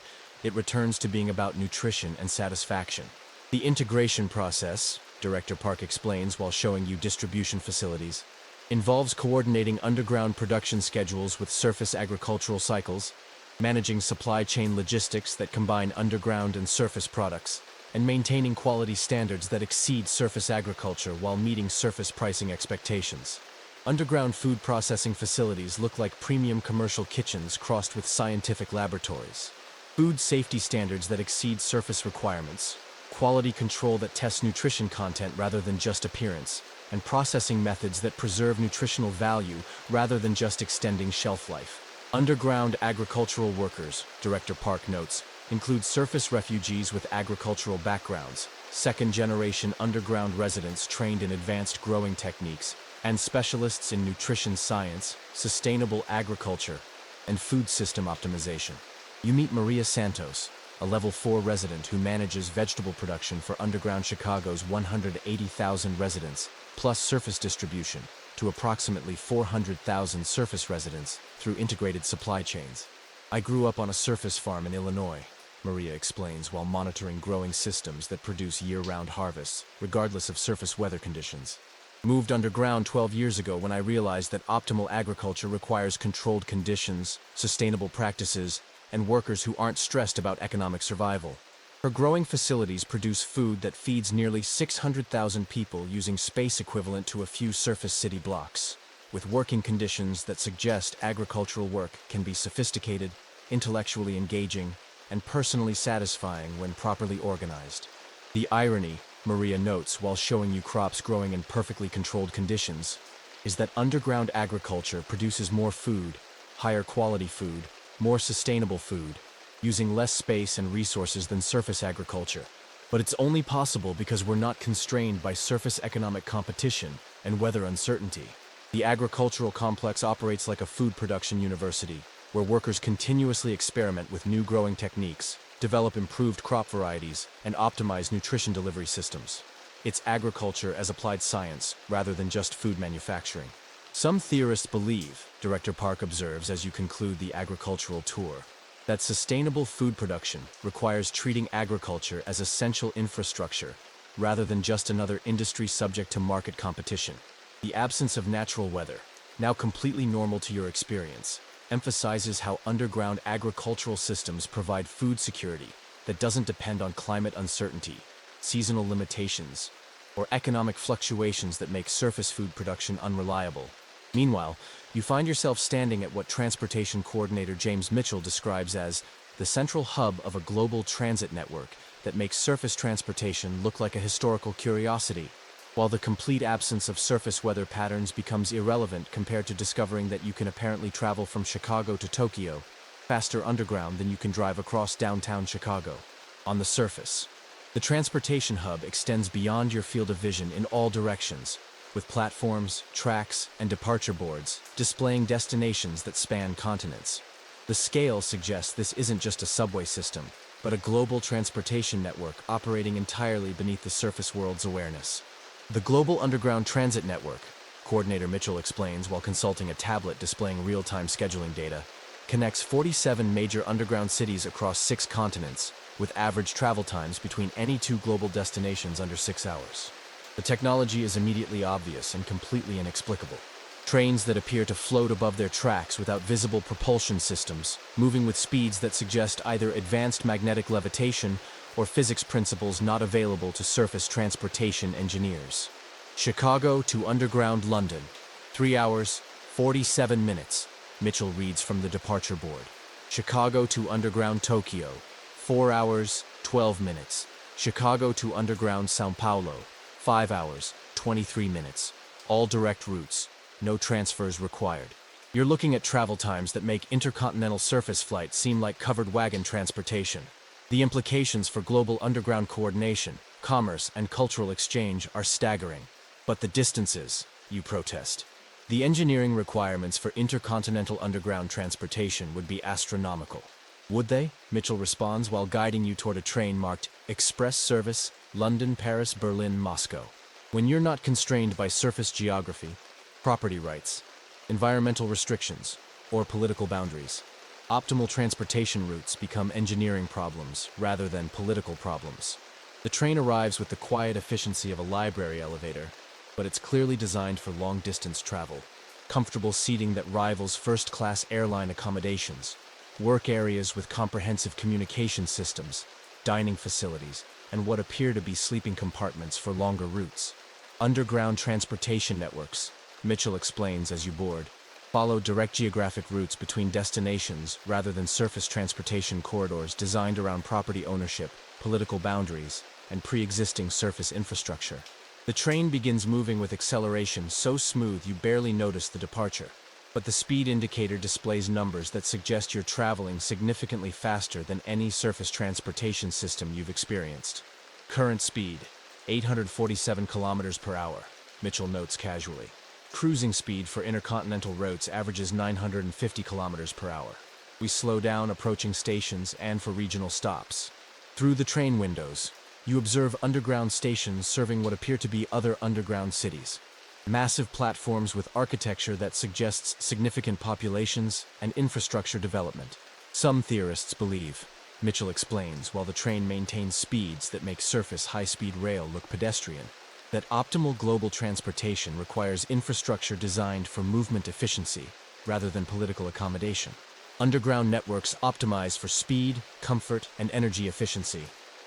it returns to being about nutrition and satisfaction. The integration process, Director Park explains while showing you distribution facilities, involves coordinating underground production schedules with surface agricultural cycles, managing supply chain logistics that combine underground and surface products, and maintaining quality standards that exceed surface agriculture while meeting surface pricing expectations. Underground food processing facilities look like premium commercial kitchens crossed with scientific laboratories. Food safety standards that exceed surface requirements, quality control that tests nutrition content rather than just appearance, and processing methods that preserve nutritional value rather than just extending shelf life. Underground agricultural workers, Director Park notes, include surface refugees with agricultural backgrounds, second-generation underground residents trained in advanced growing techniques, and specialists in nutrition science, sustainable agriculture, and food system optimization. You meet Maria Santos, a Level 4 resident who manages vegetable production for underground Chicago's 180,000 residents, plus surface distribution, to approximately 400,000 surface residents through integrated supply chains. I grew up on a surface farm in Illinois, Maria explains while monitoring growing systems that produce year-round harvests, regardless of surface weather conditions. Moved underground 12 years ago when I realized that optimal agriculture requires controlled conditions, sustainable practices, and workers who aren't stressed about economic survival. Her growing facilities produce food that feeds nearly 600,000 people using space equivalent to a few surface city blocks, with working conditions that suggest agricultural work can be sophisticated, intellectually engaging, and personally satisfying when properly organized. The irony, Maria notes while showing you crops growing in perfectly controlled conditions, is that underground agriculture produces more food, higher quality food, more sustainable food, using less space and resources than surface agriculture. But it's only possible because we're not constrained by surface economic competition and weather uncertainty. The agricultural complex operates like a food production university, where workers continuously experiment with new growing techniques, develop improved crop varieties, and optimize nutrition delivery systems. It's agriculture as applied science, rather than just food manufacturing. Some theorists believe, Director Park observes as you conclude the agricultural tour, that sustainable food production requires treating agriculture as essential infrastructure, rather than just another industry subject to market competition. The absence of natural weather, now completely normal to your experience, emphasizes how underground agricultural systems provide food security that doesn't depend on climate uncertainty, seasonal limitations, or economic fluctuations that make surface food production unreliable. Meanwhile, you find yourself standing at what Transportation Coordinator James Mitchell describes as the central hub of a global transit network that makes surface transportation look like a historical curiosity, while the complete absence of surface weather patterns becomes irrelevant compared to discovering that you can apparently travel from Chicago to Tokyo faster underground than you can drive across downtown Chicago. On the surface, the transportation hub extends beyond your field of vision in all directions, with platforms, tracks, and departure boards displaying destinations that span continents. The scale suggests this isn't just a subway system, but a global transportation network operating entirely beneath the surface world's awareness. The Global Underground Transit Network, Coordinator Mitchell explains while consulting a tablet displaying real-time scheduling data, connects 47 major underground cities across 6 continents, with average travel times between any 2 global destinations under 6 hours. The technology is immediately obvious and completely inexplicable. Trains that appear to float above their tracks without visible propulsion systems, moving with speeds that suggest either advanced magnetic levitation or physics principles not available to surface transportation engineers. Chicago to underground London, 3 hours, 47 minutes, Mitchell reads from the departure board. Chicago to underground Tokyo, 4 hours, 12 minutes. Chicago to underground São Paulo, 5 hours, 23 minutes. All direct routes, no transfers required. You're looking at travel times that make intercontinental surface flight seem like covered wagon transportation. The implications for global underground coordination, commerce, and cultural exchange are staggering. But the distances, you protest. The engineering requirements for intercontinental underground transportation would be astronomical. Would they? Mitchell responds while guiding you toward a train marked Express Service, London, Paris, Berlin, Moscow. When you're not constrained by surface geography, property rights, environmental restrictions, or political boundaries, optimal transportation routes become engineering problems rather than political problems. The train arrives with the quiet efficiency of a library elevator, but it's clearly designed for long-distance travel. Comfortable seating that rivals first-class airline accommodations, work areas with comprehensive communication systems, dining facilities, and what appear to be sleeping compartments for longer routes. Underground transportation networks, Mitchell explains as you board, follow direct geographic routes between destinations rather than surface transportation corridors designed around property ownership, political boundaries, and pre-existing surface infrastructure. The train begins moving with acceleration so smooth you barely notice the departure, but the speed indicator displays numbers that suggest you're traveling significantly faster than any surface transportation system you've experienced. Current speed, 847 kilometers per hour, Mitchell notes casually. Cruising speed for intercontinental routes averages 950 kilometers per hour. We slow down approaching stations and for regional stops. Through the train windows, you observe underground stations serving what appear to be other underground cities. Massive platforms with architecture that suggests significant populations and infrastructure development. Some theorists believe, Mitchell explains while the train maintains speeds that make surface high-speed rail look pedestrian, that optimal global transportation requires infrastructure designed for movement efficiency rather than political accommodation. Underground networks optimize for speed, comfort, and energy efficiency.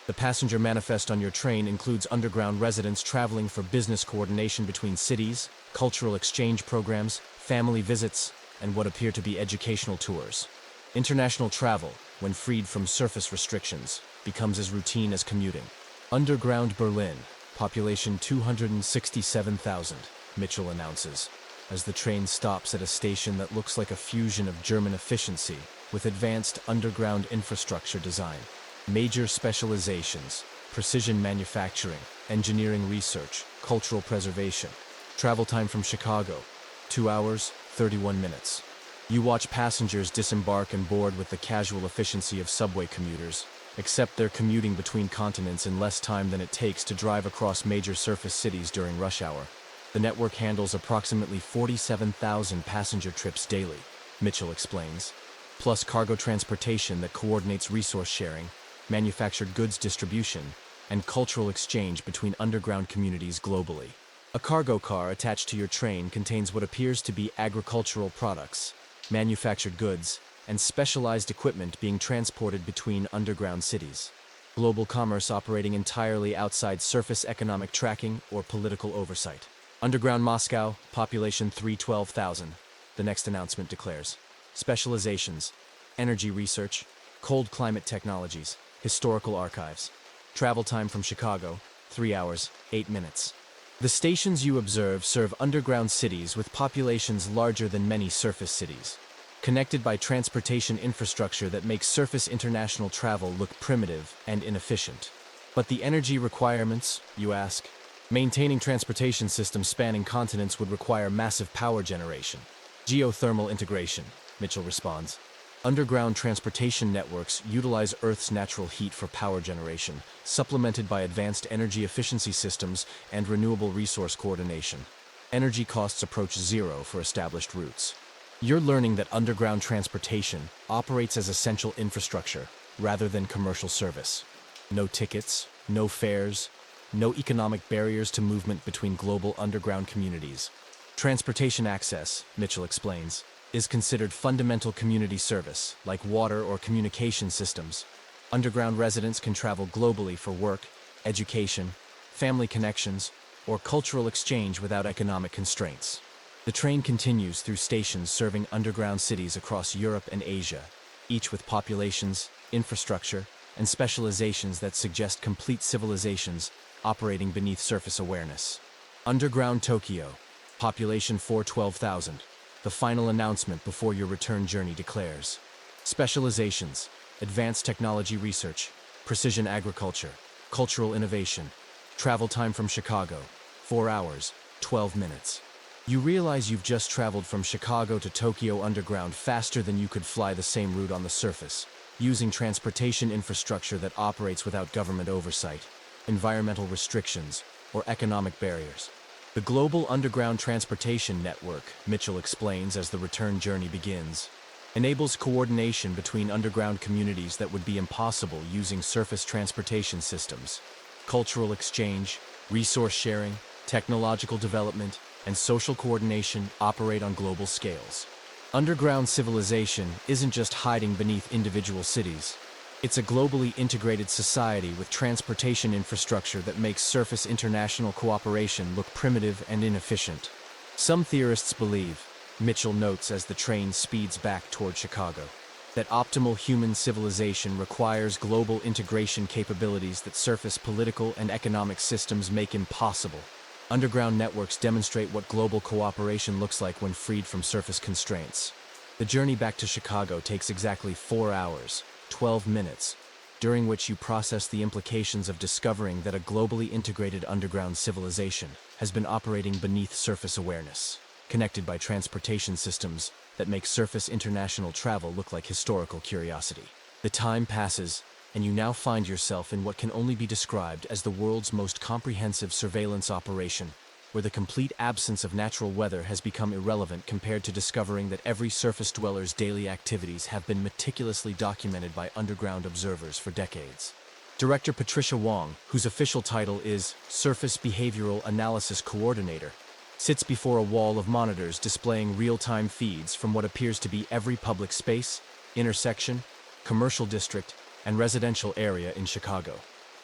The passenger manifest on your train includes underground residents traveling for business coordination between cities, cultural exchange programs, family visits, and what appear to be educational tours. International travel, when freed from surface restrictions, becomes as routine as commuting. Underground Berlin, population 267,000, Mitchell announces, as the train stops at a station that looks like a fusion of German efficiency with advanced underground infrastructure design. Major specializations: precision manufacturing, engineering research, cultural preservation. Travel time from Chicago, 2 hours, 31 minutes. You watch passengers disembark and board with the casual efficiency of subway commuters, except they're commuting between continents in less time than it takes to drive across major surface cities during rush hour. The network handles approximately 47,000 passenger trips daily, Mitchell explains, plus cargo transportation that coordinates resource sharing, manufactured goods distribution, and cultural exchange between underground communities globally. A cargo car attached to your train contains what appears to be agricultural products, manufactured goods, and specialized equipment being transported between underground cities. Global commerce operating entirely outside surface economic tracking or political oversight. Underground Moscow, population 312,000, the next announcement declares. Specializations: energy research, cold climate technologies, historical archives. Travel time from Chicago, 3 hours, 8 minutes. The stations you observe serve underground cities with populations larger than many surface cities, connected by transportation infrastructure that makes surface international travel look primitive and inefficient. But the energy requirements, you ask? Maintaining transportation systems spanning continents would require massive power generation. Geothermal integration, Mitchell responds. Underground transportation networks utilize Earth's natural heat for power generation, supplemented by advanced energy efficiency systems and renewable resource coordination. Energy costs approach zero for established routes. You're learning that underground transportation operates as essential infrastructure rather than commercial service. No tickets, no fares, no economic barriers to movement between global underground communities. Transportation access, Mitchell explains, is considered fundamental community service, like water or communication systems. Underground residents can travel globally for work, education, family connections, or cultural exchange without economic constraints. The train continues through stations serving underground cities across Europe and Asia, each with populations, infrastructure, and specializations that suggest complete civilizations operating beneath surface awareness. Underground Tokyo, population 412,000. The final announcement before your return journey declares. Specializations: advanced technology research, precision agriculture, cultural innovation. Travel time from Chicago, 4 hours, 12 minutes. You realize you've just traveled from Chicago to Tokyo underground faster than you could fly the same route on the surface, using transportation infrastructure that operates without government oversight, environmental restrictions, or economic barriers. The global underground transportation network, Mitchell explains as the return journey begins, enables coordination between underground communities that would be impossible using surface transportation systems. Cultural exchange, resource sharing, technological development, and social coordination operate on global scales. Underground civilization isn't just hiding beneath individual cities. It's a globally integrated society with transportation infrastructure that makes surface international cooperation look primitive and inefficient. Some theorists believe, Mitchell notes as the train speeds back toward Chicago, that optimal human civilization requires global integration capabilities that surface political and economic systems make impossible. Underground networks demonstrate what global cooperation looks like when freed from surface constraints. The journey back to Chicago takes exactly 4 hours, 12 minutes, during which you process the implications of discovering that a globally integrated underground civilization has been operating beneath surface awareness, connected by transportation systems that make surface international travel look like historical curiosity. The time passes, and you now find yourself in what can only be described as the world's most comprehensive surveillance operation, where the complete absence of natural weather has become irrelevant compared to discovering that every surface dweller's daily activities have been meticulously documented by underground observers for decades. Director Patricia Wong, whose official title is Surface Behavioral Analysis Coordinator, sits before a wall of monitors displaying real-time feeds from what appears to be every public space, intersection, commercial district, and residential area in Chicago.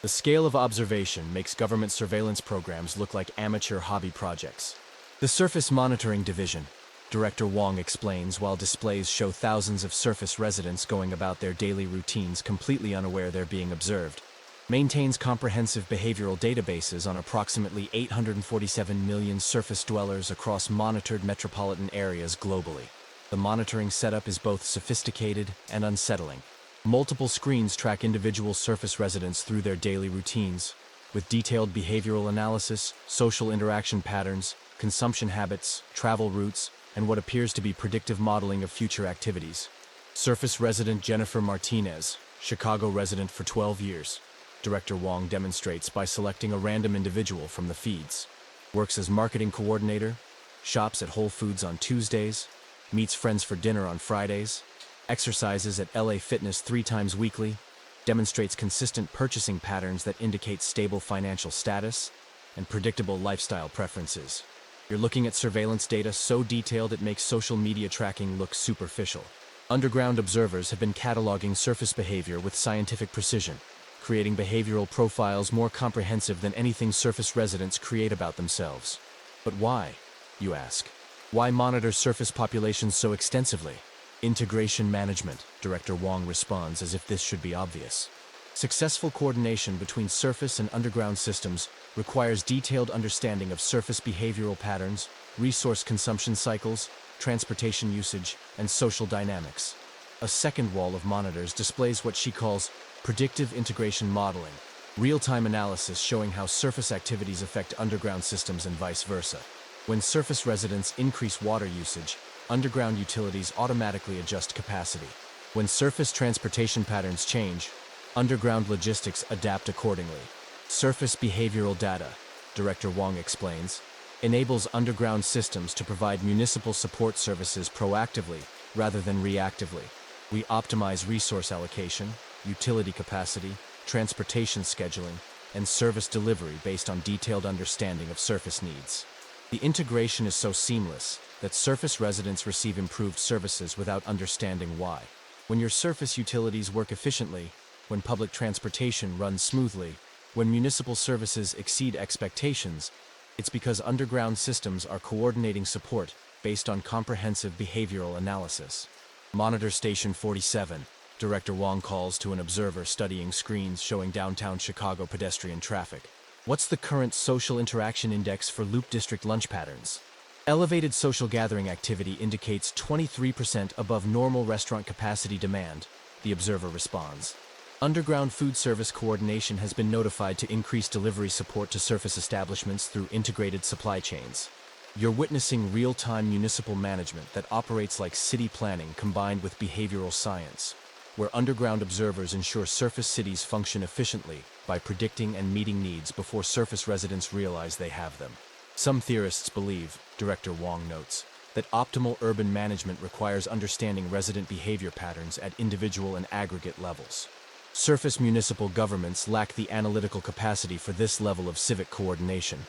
The scale of observation makes government surveillance programs look like amateur hobby projects. The Surface Monitoring Division, Director Wong explains while displays show thousands of surface residents going about their daily routines completely unaware they're being observed, maintains comprehensive behavioral databases on approximately 847 million surface dwellers across monitored metropolitan areas globally. The monitoring setup is both sophisticated and unsettling. Multiple screens track individual surface residents through their daily routines, with detailed behavioral analysis, social interaction patterns, consumption habits, travel routes, and what appears to be predictive modeling of future activities. Surface resident Jennifer Martinez, Chicago resident for 12 years, Director Wong demonstrates by selecting a random individual from the feeds. Works as marketing coordinator, shops at Whole Foods on Tuesdays, meets friends for dinner on Fridays, exercises at LA Fitness 3 times weekly, demonstrates consistent purchasing patterns that indicate stable financial status and predictable lifestyle preferences. You're looking at surveillance data so detailed it makes social media tracking look superficial. Underground observers have been cataloging surface behavior with scientific precision, creating behavioral profiles more comprehensive than anything surface residents create about themselves. But why, you ask? Why monitor surface populations so extensively? Integration management, Director Wong responds as if this should be obvious. Successful coordination between surface and underground systems requires detailed understanding of surface behavioral patterns, resource consumption cycles, transportation usage, and social dynamics. A second wall of monitors displays what she calls predictive integration modeling, real-time analysis showing how surface activities affect underground systems and vice versa. When surface residents increase water usage, underground utilities automatically adjust capacity. When surface transportation patterns change, underground logistics adapt accordingly. Surface behavioral data, Director Wong explains, enables underground systems to provide municipal support services proactively rather than reactively. We optimize resource allocation, utility capacity, transportation scheduling, and service delivery based on detailed understanding of surface needs. The integration is so seamless that surface residents receive improved services without understanding why. When your surface utilities work efficiently, when public transportation runs smoothly, when municipal services exceed expectations, it's because underground systems are coordinating support based on comprehensive behavioral analysis. Monitor Station 47, Director Wong calls to an observer studying screens showing downtown Chicago pedestrian traffic. What's the current social interaction index for Loop District lunch patterns? Elevated social gathering activity indicates 23% above normal restaurant capacity demand, the observer responds. Underground food service coordination has been notified to increase delivery support to surface establishments through integrated supply chains. You're witnessing real-time municipal management that operates like city planning combined with behavioral science, where underground observers ensure surface cities function efficiently by predicting and meeting needs before surface residents realize they have them. Some theorists believe, Director Wong notes, that optimal urban management requires understanding resident behavior patterns at individual and aggregate levels. Surface municipal governments lack the analytical capacity for this level of civic coordination.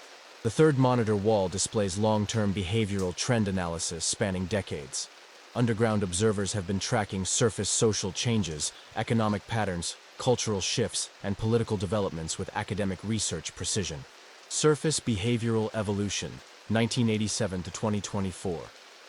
The third monitor wall displays long-term behavioral trend analysis spanning decades. Underground observers have been tracking surface social changes, economic patterns, cultural shifts, and political developments with academic research precision. Surface Behavioral Evolution, 1987 to 2024.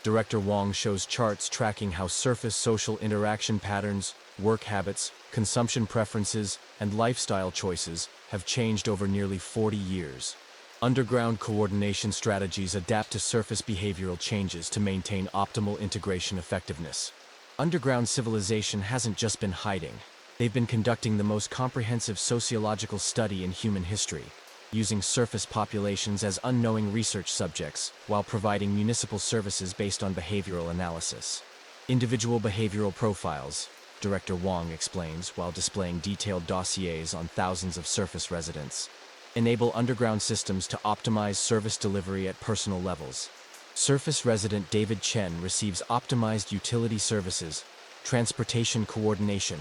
Director Wong shows charts tracking how surface social interaction patterns, work habits, consumption preferences, and lifestyle choices have changed over nearly 40 years. Underground coordination strategies adapt to surface behavioral changes to maintain optimal integration effectiveness. Underground civilization hasn't just been hiding. They've been conducting the most comprehensive sociological study in human history, using surface populations as unknowing research subjects while providing municipal services based on behavioral analysis. Individual behavioral profiles, Director Wong explains while displaying detailed dossiers on thousands of surface residents, enable underground systems to optimize service delivery at personal levels. Surface resident David Chen receives optimized utility services, transportation coordination,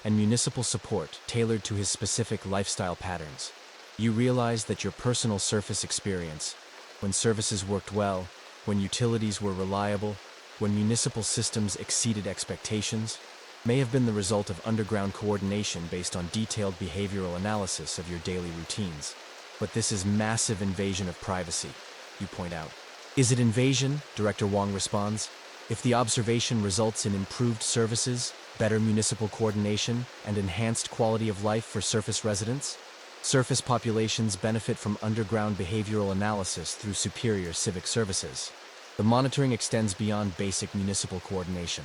and municipal support tailored to his specific lifestyle patterns. You realize that your personal surface experience, when services worked well, when utilities were reliable, when municipal systems exceeded expectations, may have been the result of underground coordination based on detailed behavioral analysis of your daily routines. But this is massive invasion of privacy, you point out. Is it invasion? Director Wong responds. If the observation results in improved services, better municipal coordination, and enhanced quality of life for surface residents, surface populations benefit from underground behavioral analysis through superior civic services. The monitoring extends beyond basic municipal coordination.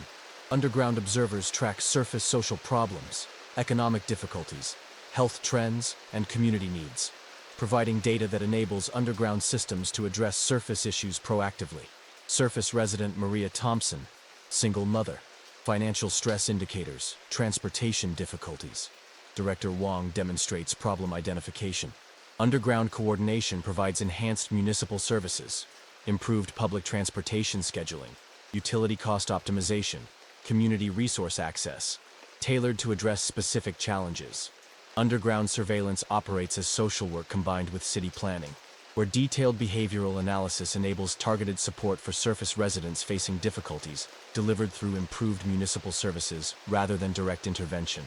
Underground observers track surface social problems, economic difficulties, health trends, and community needs, providing data that enables underground systems to address surface issues proactively. Surface resident Maria Thompson, single mother. Financial stress indicators, transportation difficulties. Director Wong demonstrates problem identification. Underground coordination provides enhanced municipal services, improved public transportation scheduling, utility cost optimization, community resource access, tailored to address specific challenges. Underground surveillance operates as social work combined with city planning, where detailed behavioral analysis enables targeted support for surface residents facing difficulties, delivered through improved municipal services rather than direct intervention.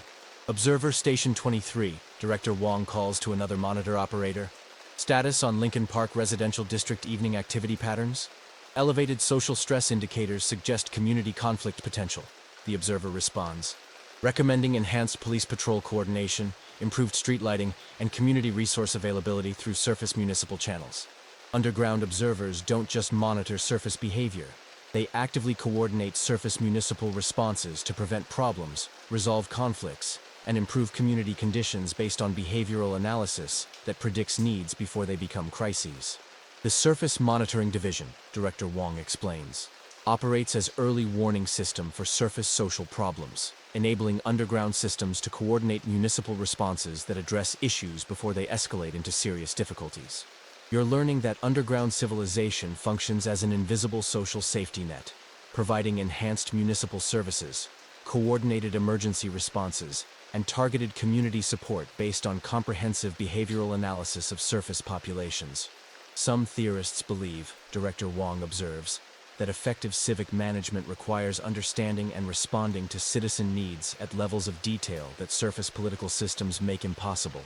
Observer Station 23, Director Wong calls to another monitor operator. Status on Lincoln Park Residential District evening activity patterns? Elevated social stress indicators suggest community conflict potential, the observer responds. Recommending enhanced police patrol coordination, improved street lighting, and community resource availability through surface municipal channels. Underground observers don't just monitor surface behavior. They actively coordinate surface municipal responses to prevent problems, resolve conflicts, and improve community conditions based on behavioral analysis that predicts needs before they become crises. The Surface Monitoring Division, Director Wong explains, operates as early warning system for surface social problems, enabling underground systems to coordinate municipal responses that address issues before they escalate into serious difficulties. You're learning that underground civilization functions as an invisible social safety net, providing enhanced municipal services, coordinated emergency responses, and targeted community support based on comprehensive behavioral analysis of surface populations. Some theorists believe, Director Wong observes, that effective civic management requires understanding and responding to citizen needs at levels of detail that surface political systems make impossible.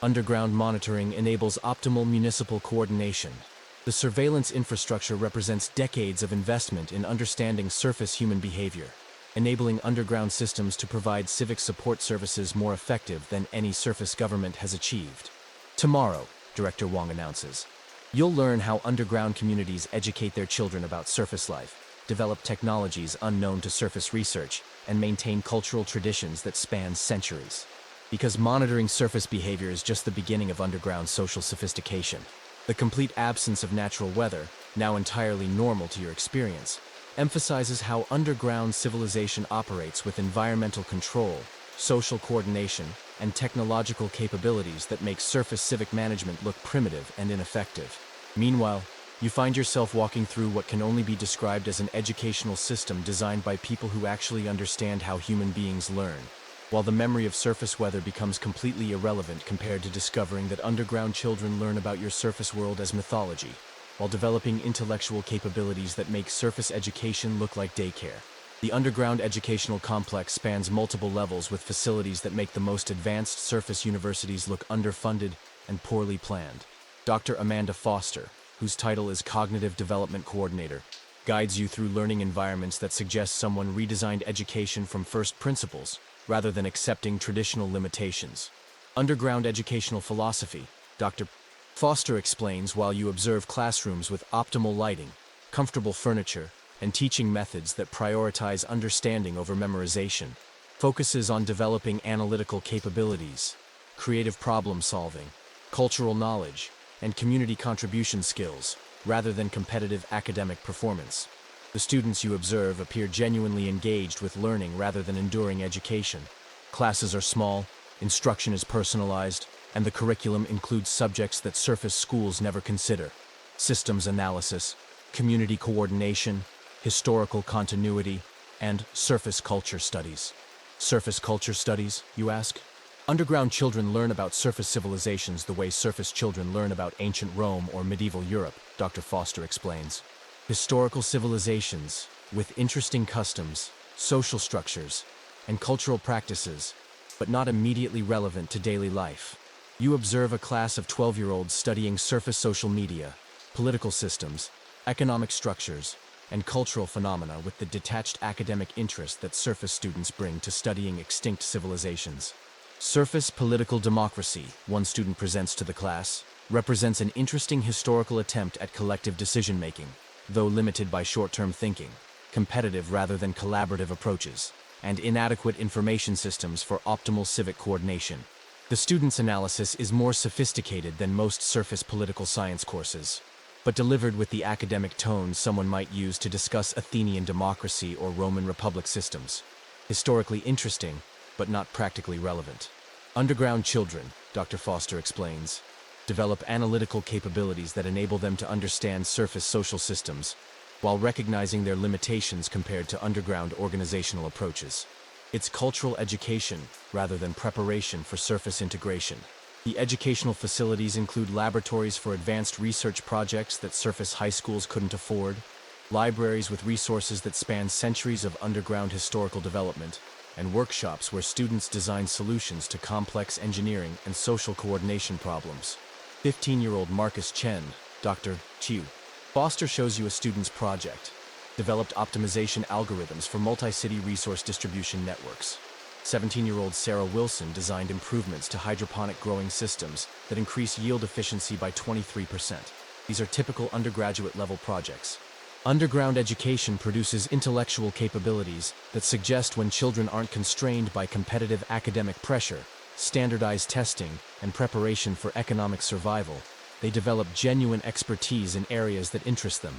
Underground monitoring enables optimal municipal coordination. The surveillance infrastructure represents decades of investment in understanding surface human behavior, enabling underground systems to provide civic support services more effective than any surface government has achieved. Tomorrow, Director Wong announces, you'll learn how underground communities educate their children about surface life, develop technologies unknown to surface research, and maintain cultural traditions that span centuries. Because monitoring surface behavior is just the beginning of underground social sophistication. The complete absence of natural weather, now entirely normal to your experience, emphasizes how underground civilization operates with environmental control, social coordination, and technological capabilities that make surface civic management look primitive and ineffective. Meanwhile, you find yourself walking through what can only be described as an educational system designed by people who actually understand how human beings learn, while the memory of surface weather becomes completely irrelevant compared to discovering that underground children learn about your surface world as mythology, while developing intellectual capabilities that make surface education look like daycare. The underground educational complex spans multiple levels with facilities that make the most advanced surface universities look underfunded and poorly planned. Dr. Amanda Foster, whose title is Cognitive Development Coordinator, guides you through learning environments that suggest someone redesigned education from first principles, rather than accepting traditional limitations. Underground educational philosophy, Dr. Foster explains while you observe classrooms with optimal lighting, comfortable furniture, and teaching methods that prioritize understanding over memorization, focuses on developing analytical capabilities, creative problem solving, cultural knowledge, and community contribution skills, rather than competitive academic performance. The students you observe appear genuinely engaged with learning rather than enduring education. Classes are small, instruction is personalized, and the curriculum includes subjects that surface schools never consider: systems analysis, community coordination, historical continuity, and surface culture studies. Surface culture studies, you ask? Underground children learn about surface civilizations the way surface children learn about ancient Rome or medieval Europe, Dr. Foster explains. Historical civilizations, with interesting customs, social structures, and cultural practices, but not immediately relevant to daily life. You observe a class of 12-year-olds studying surface social media, political systems, economic structures, and cultural phenomena with the detached academic interest that surface students bring to studying extinct civilizations. Surface political democracy, one student presents to the class, represents an interesting historical attempt at collective decision-making, though limited by short-term thinking, competitive rather than collaborative approaches, and inadequate information systems for optimal civic coordination. The student's analysis is more sophisticated than most surface political science courses, but delivered with the academic tone someone might use to discuss Athenian democracy or Roman Republic systems. Historically interesting, but not practically relevant. Underground children, Dr. Foster explains, develop analytical capabilities that enable them to understand surface social systems, while recognizing their limitations compared to underground organizational approaches. It's cultural education, rather than preparation for surface integration. The educational facilities include laboratories for advanced research projects that surface high schools couldn't afford, libraries with resources that span centuries of underground historical development, and workshops where students design solutions to complex engineering and social coordination problems. 15-year-old Marcus Chen, Dr. Chiu, Foster shows you a student's project, developed optimization algorithms for multi-city resource distribution networks. 17-year-old Sarah Wilson designed improvements to hydroponic growing systems that increase yield efficiency by 23%. These are typical undergraduate-level projects. Underground education produces intellectual capabilities that suggest when children aren't constrained by competitive academic pressure, standardized testing, and preparation for economic survival, they develop genuine expertise in areas that interest them.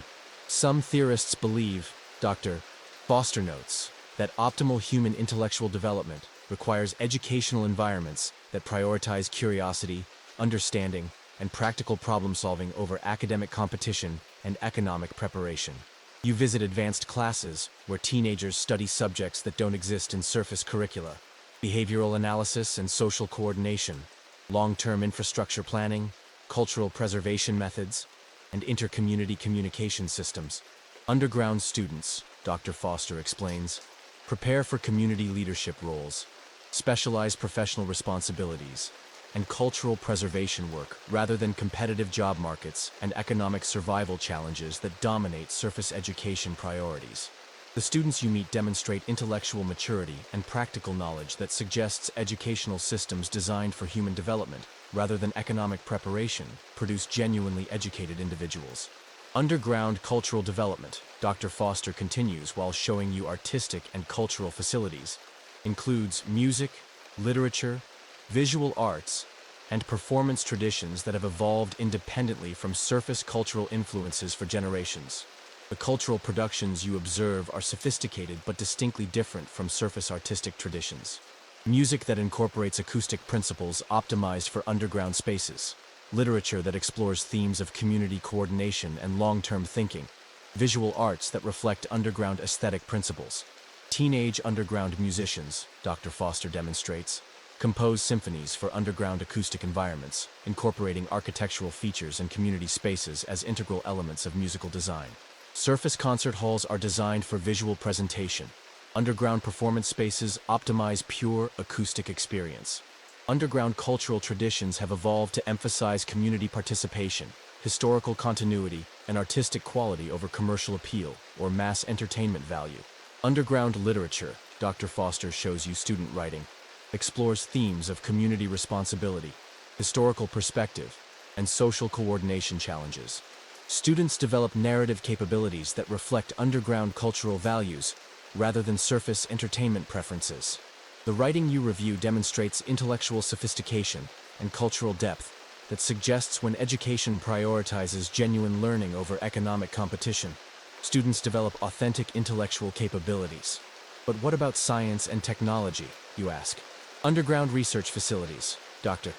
Some theorists believe, Dr. Foster notes, that optimal human intellectual development requires educational environments that prioritize curiosity, understanding, and practical problem-solving over academic competition and economic preparation. You visit advanced classes where teenagers study subjects that don't exist in surface curricula: behavioral analysis and social coordination, long-term infrastructure planning, cultural preservation methods, and inter-community communication systems. Underground students, Dr. Foster explains, prepare for community leadership roles, specialized professional responsibilities, and cultural preservation work rather than competitive job markets and economic survival challenges that dominate surface education priorities. The students you meet demonstrate intellectual maturity and practical knowledge that suggests educational systems designed for human development rather than economic preparation produce genuinely educated individuals. Underground cultural development, Dr. Foster continues while showing you artistic and cultural facilities, includes music, literature, visual arts, and performance traditions that have evolved independently from surface cultural influences for generations. The cultural productions you observe are sophisticated but distinctly different from surface artistic traditions. Music that incorporates acoustic principles optimized for underground spaces. Literature that explores themes of community coordination and long-term thinking. Visual arts that reflect underground aesthetic principles. Teenage underground musicians, Dr. Foster demonstrates, compose symphonies for underground acoustic environments, incorporating architectural features and community spaces as integral elements of musical design. Surface concert halls are designed for visual presentation. Underground performance spaces optimize pure acoustic experience. Underground cultural traditions have evolved to emphasize community participation, historical continuity, and artistic quality over commercial appeal or mass entertainment value. Underground literature, Dr. Foster shows you student writing, explores themes of community responsibility, historical perspective, and social coordination challenges. Students develop narrative capabilities that reflect underground cultural values rather than surface entertainment preferences. The writing you review demonstrates intellectual sophistication and cultural depth that suggests when education prioritizes genuine learning over economic competition, students develop authentic intellectual capabilities. But what about science and technology, you ask? Underground research facilities, Dr.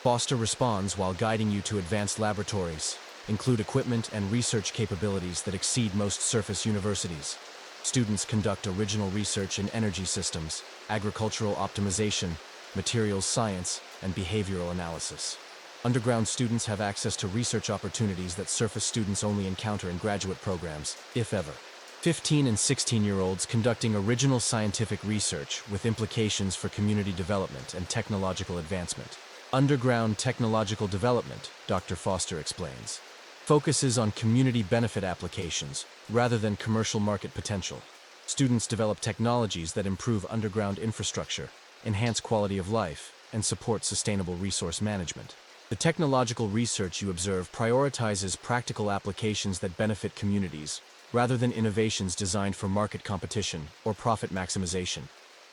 Foster responds while guiding you to advanced laboratories, include equipment and research capabilities that exceed most surface universities. Students conduct original research in energy systems, agricultural optimization, materials science, and behavioral analysis. Underground students have access to research opportunities that surface students only encounter in graduate programs, if ever. 15 and 16-year-olds conducting original scientific research with implications for community development and technological advancement. Underground technological development, Dr. Foster explains, focuses on community benefit applications rather than commercial market potential. Students develop technologies that improve underground infrastructure, enhance quality of life, and support sustainable resource management. The technological research you observe prioritizes practical applications that benefit communities, rather than innovations designed for market competition or profit maximization.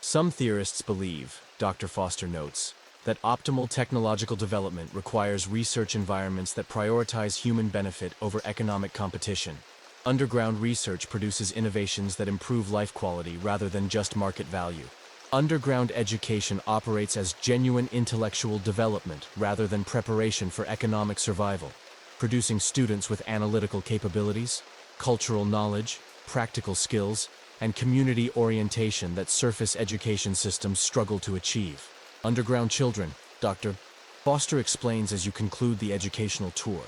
Some theorists believe, Dr. Foster notes, that optimal technological development requires research environments that prioritize human benefit over economic competition. Underground research produces innovations that improve life quality rather than just market value. Underground education operates as genuine intellectual development rather than preparation for economic survival, producing students with analytical capabilities, cultural knowledge, practical skills, and community orientation that surface education systems struggle to achieve. Underground children, Dr. Foster explains as you conclude the educational tour,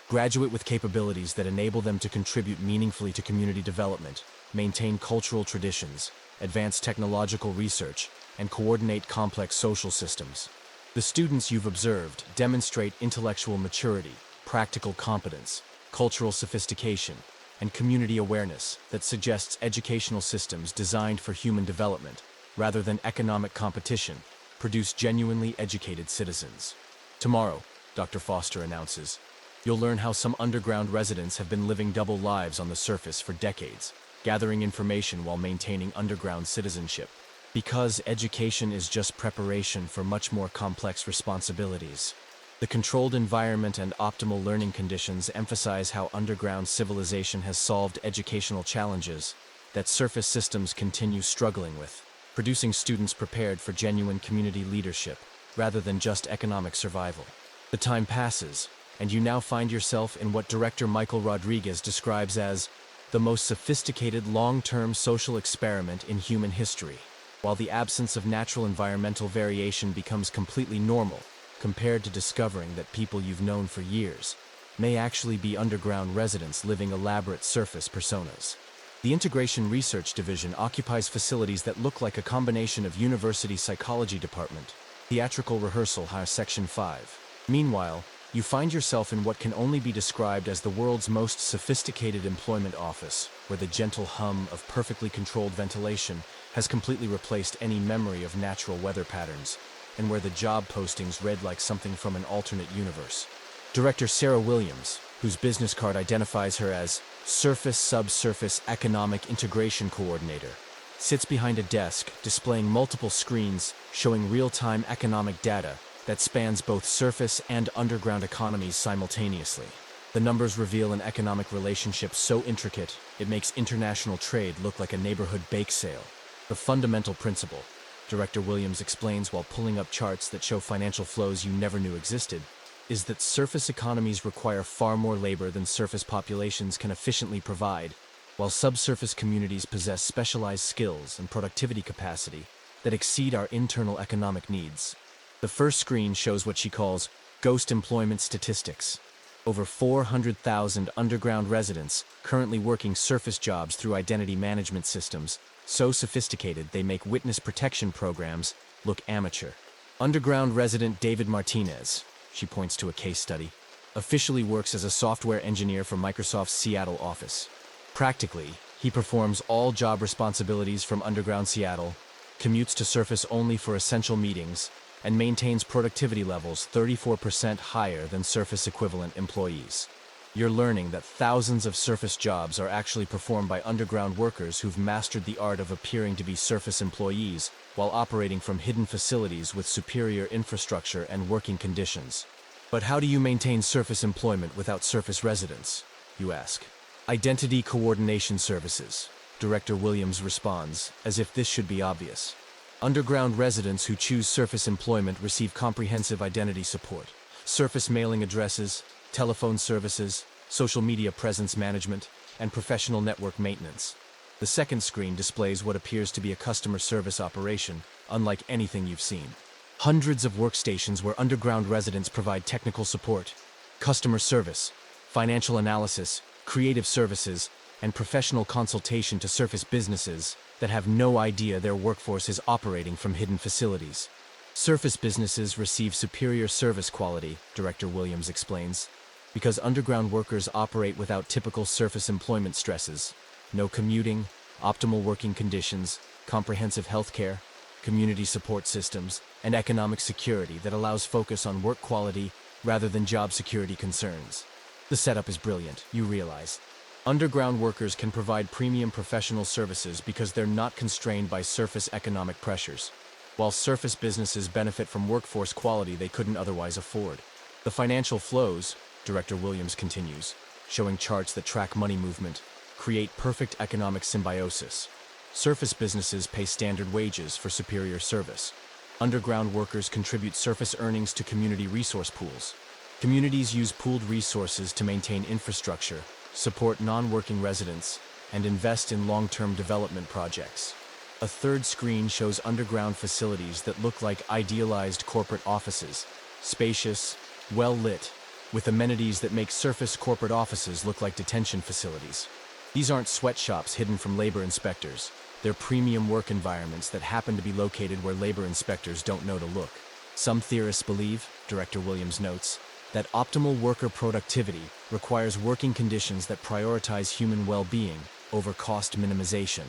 graduate with capabilities that enable them to contribute meaningfully to community development, maintain cultural traditions, advance technological research, and coordinate complex social systems. The students you've observed demonstrate intellectual maturity, practical competence, cultural sophistication, and community awareness that suggests educational systems designed for human development, rather than economic competition, produce genuinely educated citizens. Tomorrow, Dr. Foster announces, you'll learn how some underground residents have been living double lives on the surface for decades, gathering information while maintaining underground citizenship. Because education is just preparation for much more complex responsibilities. The controlled environment and optimal learning conditions emphasize how underground civilization has solved educational challenges that surface systems continue struggling with, producing students prepared for genuine community leadership rather than just economic survival. The time passes, and you now find yourself in what director Michael Rodriguez describes as the most sophisticated long-term social experiment in human history, while the absence of natural environmental variation becomes completely normal, compared to discovering that people you've known for years may actually be underground residents living elaborate surface personas. The Integration Research Division occupies facilities that look like a combination of university psychology department, theatrical rehearsal house section 5. Meanwhile, you find yourself in what can only be described as the world's most sophisticated employment office, where the gentle hum of perfectly controlled ventilation has completely replaced any memory of natural weather patterns, and where the job postings read like something from an alternate universe. Director Sarah Williams, whose business card identifies her as Surface-Subsurface Economic Integration Coordinator, sits behind a desk displaying multiple screens showing real-time economic data that spans both surface and underground economies simultaneously. The numbers reveal an economic relationship so intricate it makes international trade look like a neighborhood bake sale. The fundamental principle, Director Williams explains while pulling up charts that show financial flows you never knew existed, is that surface economies require far more labor than surface populations can efficiently provide, while subsurface communities possess specialized skills and productivity capacity that exceed our internal economic needs. The first screen shows what she calls ghost employment statistics. Over 400,000 underground residents currently working surface jobs through identity management systems, so sophisticated they make witness protection programs look amateur. Underground resident David Martinez, she points to a case study, officially works as a software engineer for Microsoft's Seattle office. Practically, he performs all job responsibilities from underground Seattle, commutes to surface only for essential meetings, and maintains productivity levels 34% higher than surface equivalent employees. You're learning that thousands of surface jobs are actually performed by underground workers who've mastered the art of appearing to be surface employees while operating from hidden facilities with superior infrastructure and working conditions. But how do you maintain surface employment without surface residents, you ask? Identity Coordination Services, Director Williams responds, as if this should be obvious. Underground residents who choose surface employment receive comprehensive identity support, surface mailing addresses, telephone services, social media presence management, and professional network maintenance. The second screen displays what appears to be a customer service operation, unlike anything you've seen. Hundreds of workstations where underground residents provide technical support, customer service, financial analysis, creative services, and professional consultation to surface businesses that have no idea their workforce is operating from hidden facilities. Surface businesses receive superior service quality, Director Williams explains, because underground workers operate without typical surface employment stresses: no commuting, optimal working conditions, comprehensive health care, community support systems, and economic security that allows focus on work quality rather than job security concerns. The setup is brilliant, you realize. Underground workers can provide premium professional services because they're not constrained by surface economic pressures, while surface businesses benefit from workforce quality they couldn't otherwise afford. The financial flows, Director Williams continues, showing charts that track money movement, create perfect economic symbiosis. Surface businesses pay standard wages for superior service. Underground workers contribute surface earnings to community resource pools. Communities use pooled resources to maintain infrastructure, support non-working residents, and invest in long-term development projects. A third screen shows underground facilities that look like idealized corporate offices, spacious, well-lit, with amenities that make surface corporate offices look like detention facilities. These aren't sweatshops hidden from labor inspectors. They're premium work environments that happen to be located where labor inspectors don't know to look. Some theorists believe, Director Williams notes, that optimal worker productivity requires working conditions that prioritize human well-being over cost minimization.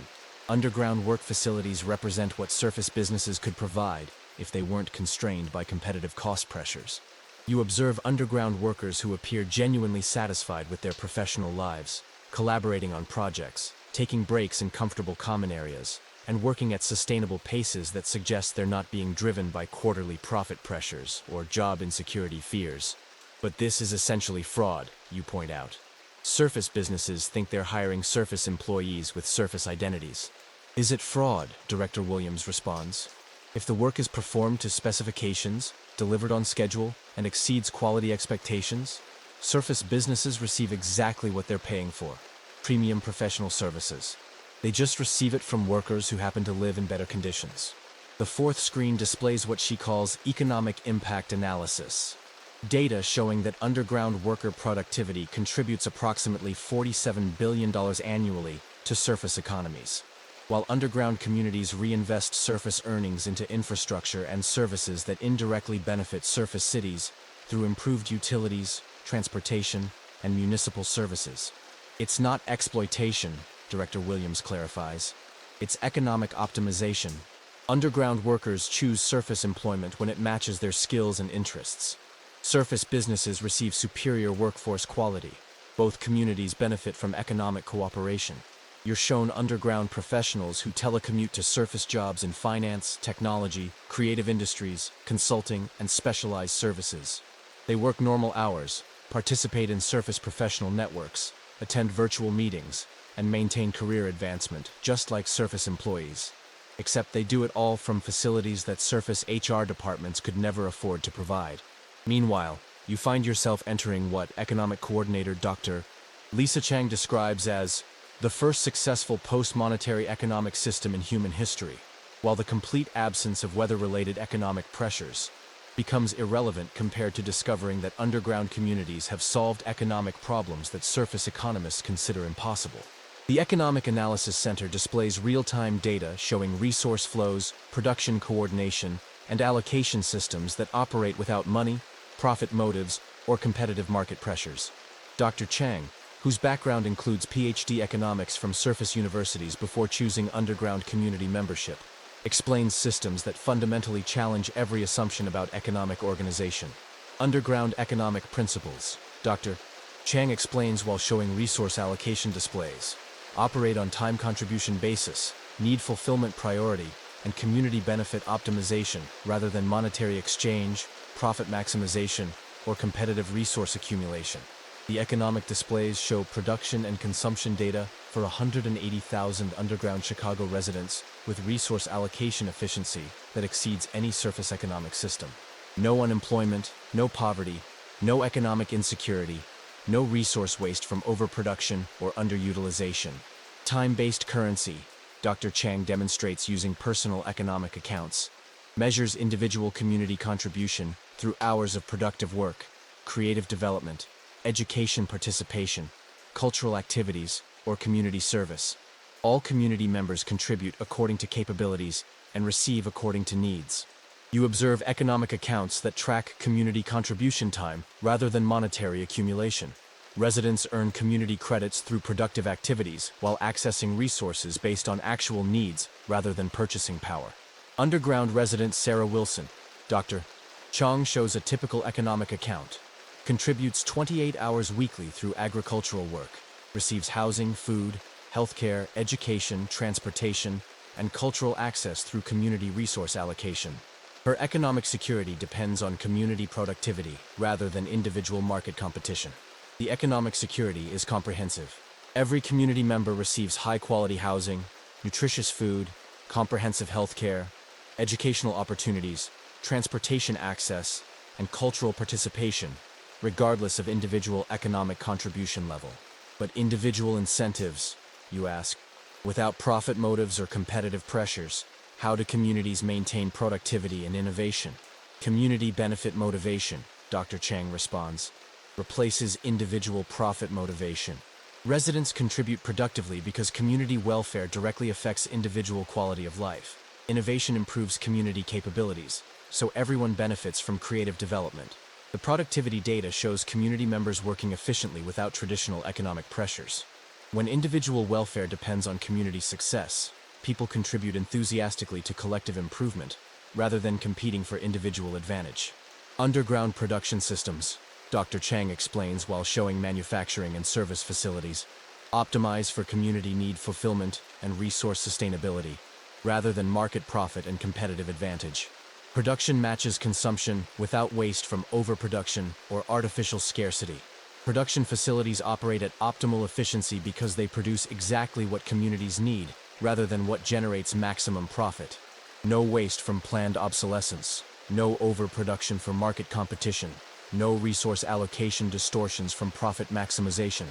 Underground work facilities represent what surface businesses could provide if they weren't constrained by competitive cost pressures. You observe underground workers who appear genuinely satisfied with their professional lives, collaborating on projects, taking breaks in comfortable common areas, and working at sustainable paces that suggest they're not being driven by quarterly profit pressures or job insecurity fears. But this is essentially fraud, you point out. Surface businesses think they're hiring surface employees with surface identities. Is it fraud? Director Williams responds. If the work is performed to specifications, delivered on schedule, and exceeds quality expectations, surface businesses receive exactly what they're paying for: premium professional services. They just receive it from workers who happen to live in better conditions. The fourth screen displays what she calls economic impact analysis. Data showing that underground worker productivity contributes approximately $47 billion annually to surface economies, while underground communities reinvest surface earnings into infrastructure and services that indirectly benefit surface cities through improved utilities, transportation, and municipal services. It's not exploitation, Director Williams clarifies. It's economic optimization. Underground workers choose surface employment when it matches their skills and interests. Surface businesses receive superior workforce quality. Both communities benefit from economic cooperation. You're shown underground professionals who telecommute to surface jobs in finance, technology, creative industries, consulting, and specialized services. They work normal hours, participate in surface professional networks, attend virtual meetings, and maintain career advancement, just like surface employees. Except they do it all from facilities that surface HR departments could never afford to provide. Meanwhile, you find yourself entering what economic coordinator Dr. Lisa Chang describes as the first successful post-monetary economic system in human history, while the complete absence of weather-related economic pressures becomes irrelevant compared to discovering that underground communities have solved economic problems that surface economists consider impossible. The Economic Analysis Center displays real-time data showing resource flows, production coordination, and allocation systems that operate without money, profit motives, or competitive market pressures. Dr. Chang, whose background includes PhD economics from surface universities before choosing underground community membership, explains systems that fundamentally challenge every assumption about economic organization. Underground economic principles, Dr. Chang explains while showing resource allocation displays, operate on time contribution basis, need fulfillment priority, and community benefit optimization rather than monetary exchange, profit maximization, or competitive resource accumulation. The economic displays show production and consumption data for 180,000 underground Chicago residents with resource allocation efficiency that exceeds any surface economic system. No unemployment, no poverty, no economic insecurity, no resource waste from overproduction or underutilization. Time-based currency, Dr. Chang demonstrates using personal economic accounts, measures individual community contribution through hours of productive work, creative development, education participation, cultural activities, or community service. All community members contribute according to capabilities and receive according to needs. You observe economic accounts that track community contribution time rather than monetary accumulation. Residents earn community credits through productive activities while accessing resources based on actual needs rather than purchasing power. Underground resident Sarah Wilson, Dr. Chong, shows a typical economic account. Contributes 28 hours weekly through agricultural work. Receives housing, food, healthcare, education, transportation, and cultural access through community resource allocation. Her economic security depends on community productivity rather than individual market competition. The economic security is comprehensive. Every community member receives high-quality housing, nutritious food, comprehensive healthcare, educational opportunities, transportation access, and cultural participation, regardless of individual economic contribution level. But individual incentives, you ask? Without profit motives or competitive pressures, how do communities maintain productivity and innovation? Community benefit motivation, Dr. Chang responds, replaces individual profit motivation. Residents contribute productively because community welfare directly affects individual quality of life. Innovation improves community capabilities, so everyone benefits from creative development. The productivity data shows community members working efficiently without traditional economic pressures. When individual welfare depends on community success, people contribute enthusiastically to collective improvement, rather than competing for individual advantage. Underground production systems, Dr. Chang explains while showing manufacturing and service facilities, optimize for community need fulfillment and resource sustainability, rather than market profit and competitive advantage. Production matches consumption without waste from overproduction or artificial scarcity. Production facilities operate at optimal efficiency because they produce exactly what communities need, rather than what generates maximum profit. No waste from planned obsolescence, no overproduction for market competition, no resource allocation distortions from profit maximization.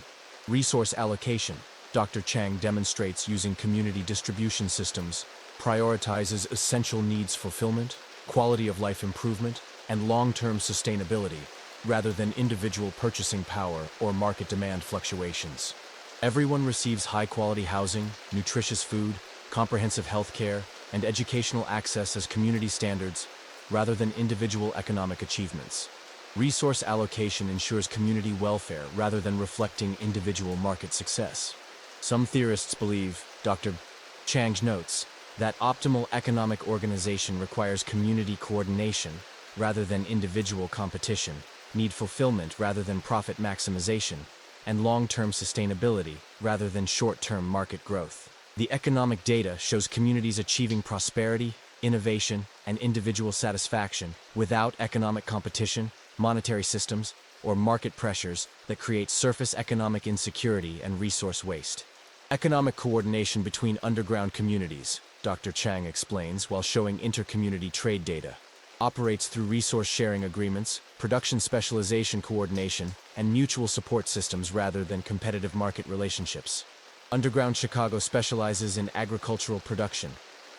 Resource allocation, Dr. Chang demonstrates using community distribution systems, prioritizes essential needs fulfillment, quality of life improvement, and long-term sustainability, rather than individual purchasing power or market demand fluctuations. Everyone receives high-quality housing, nutritious food, comprehensive health care, and educational access as community standards, rather than individual economic achievements. Resource allocation ensures community welfare rather than reflecting individual market success. Some theorists believe, Dr. Chang notes, that optimal economic organization requires community coordination rather than individual competition, need fulfillment rather than profit maximization, and long-term sustainability rather than short-term market growth. The economic data shows communities achieving prosperity, innovation, and individual satisfaction without economic competition, monetary systems, or market pressures that create surface economic insecurity and resource waste. Economic coordination between underground communities, Dr. Chang explains while showing inter-community trade data, operates through resource-sharing agreements, production specialization coordination, and mutual support systems rather than competitive market relationships. Underground Chicago specializes in agricultural production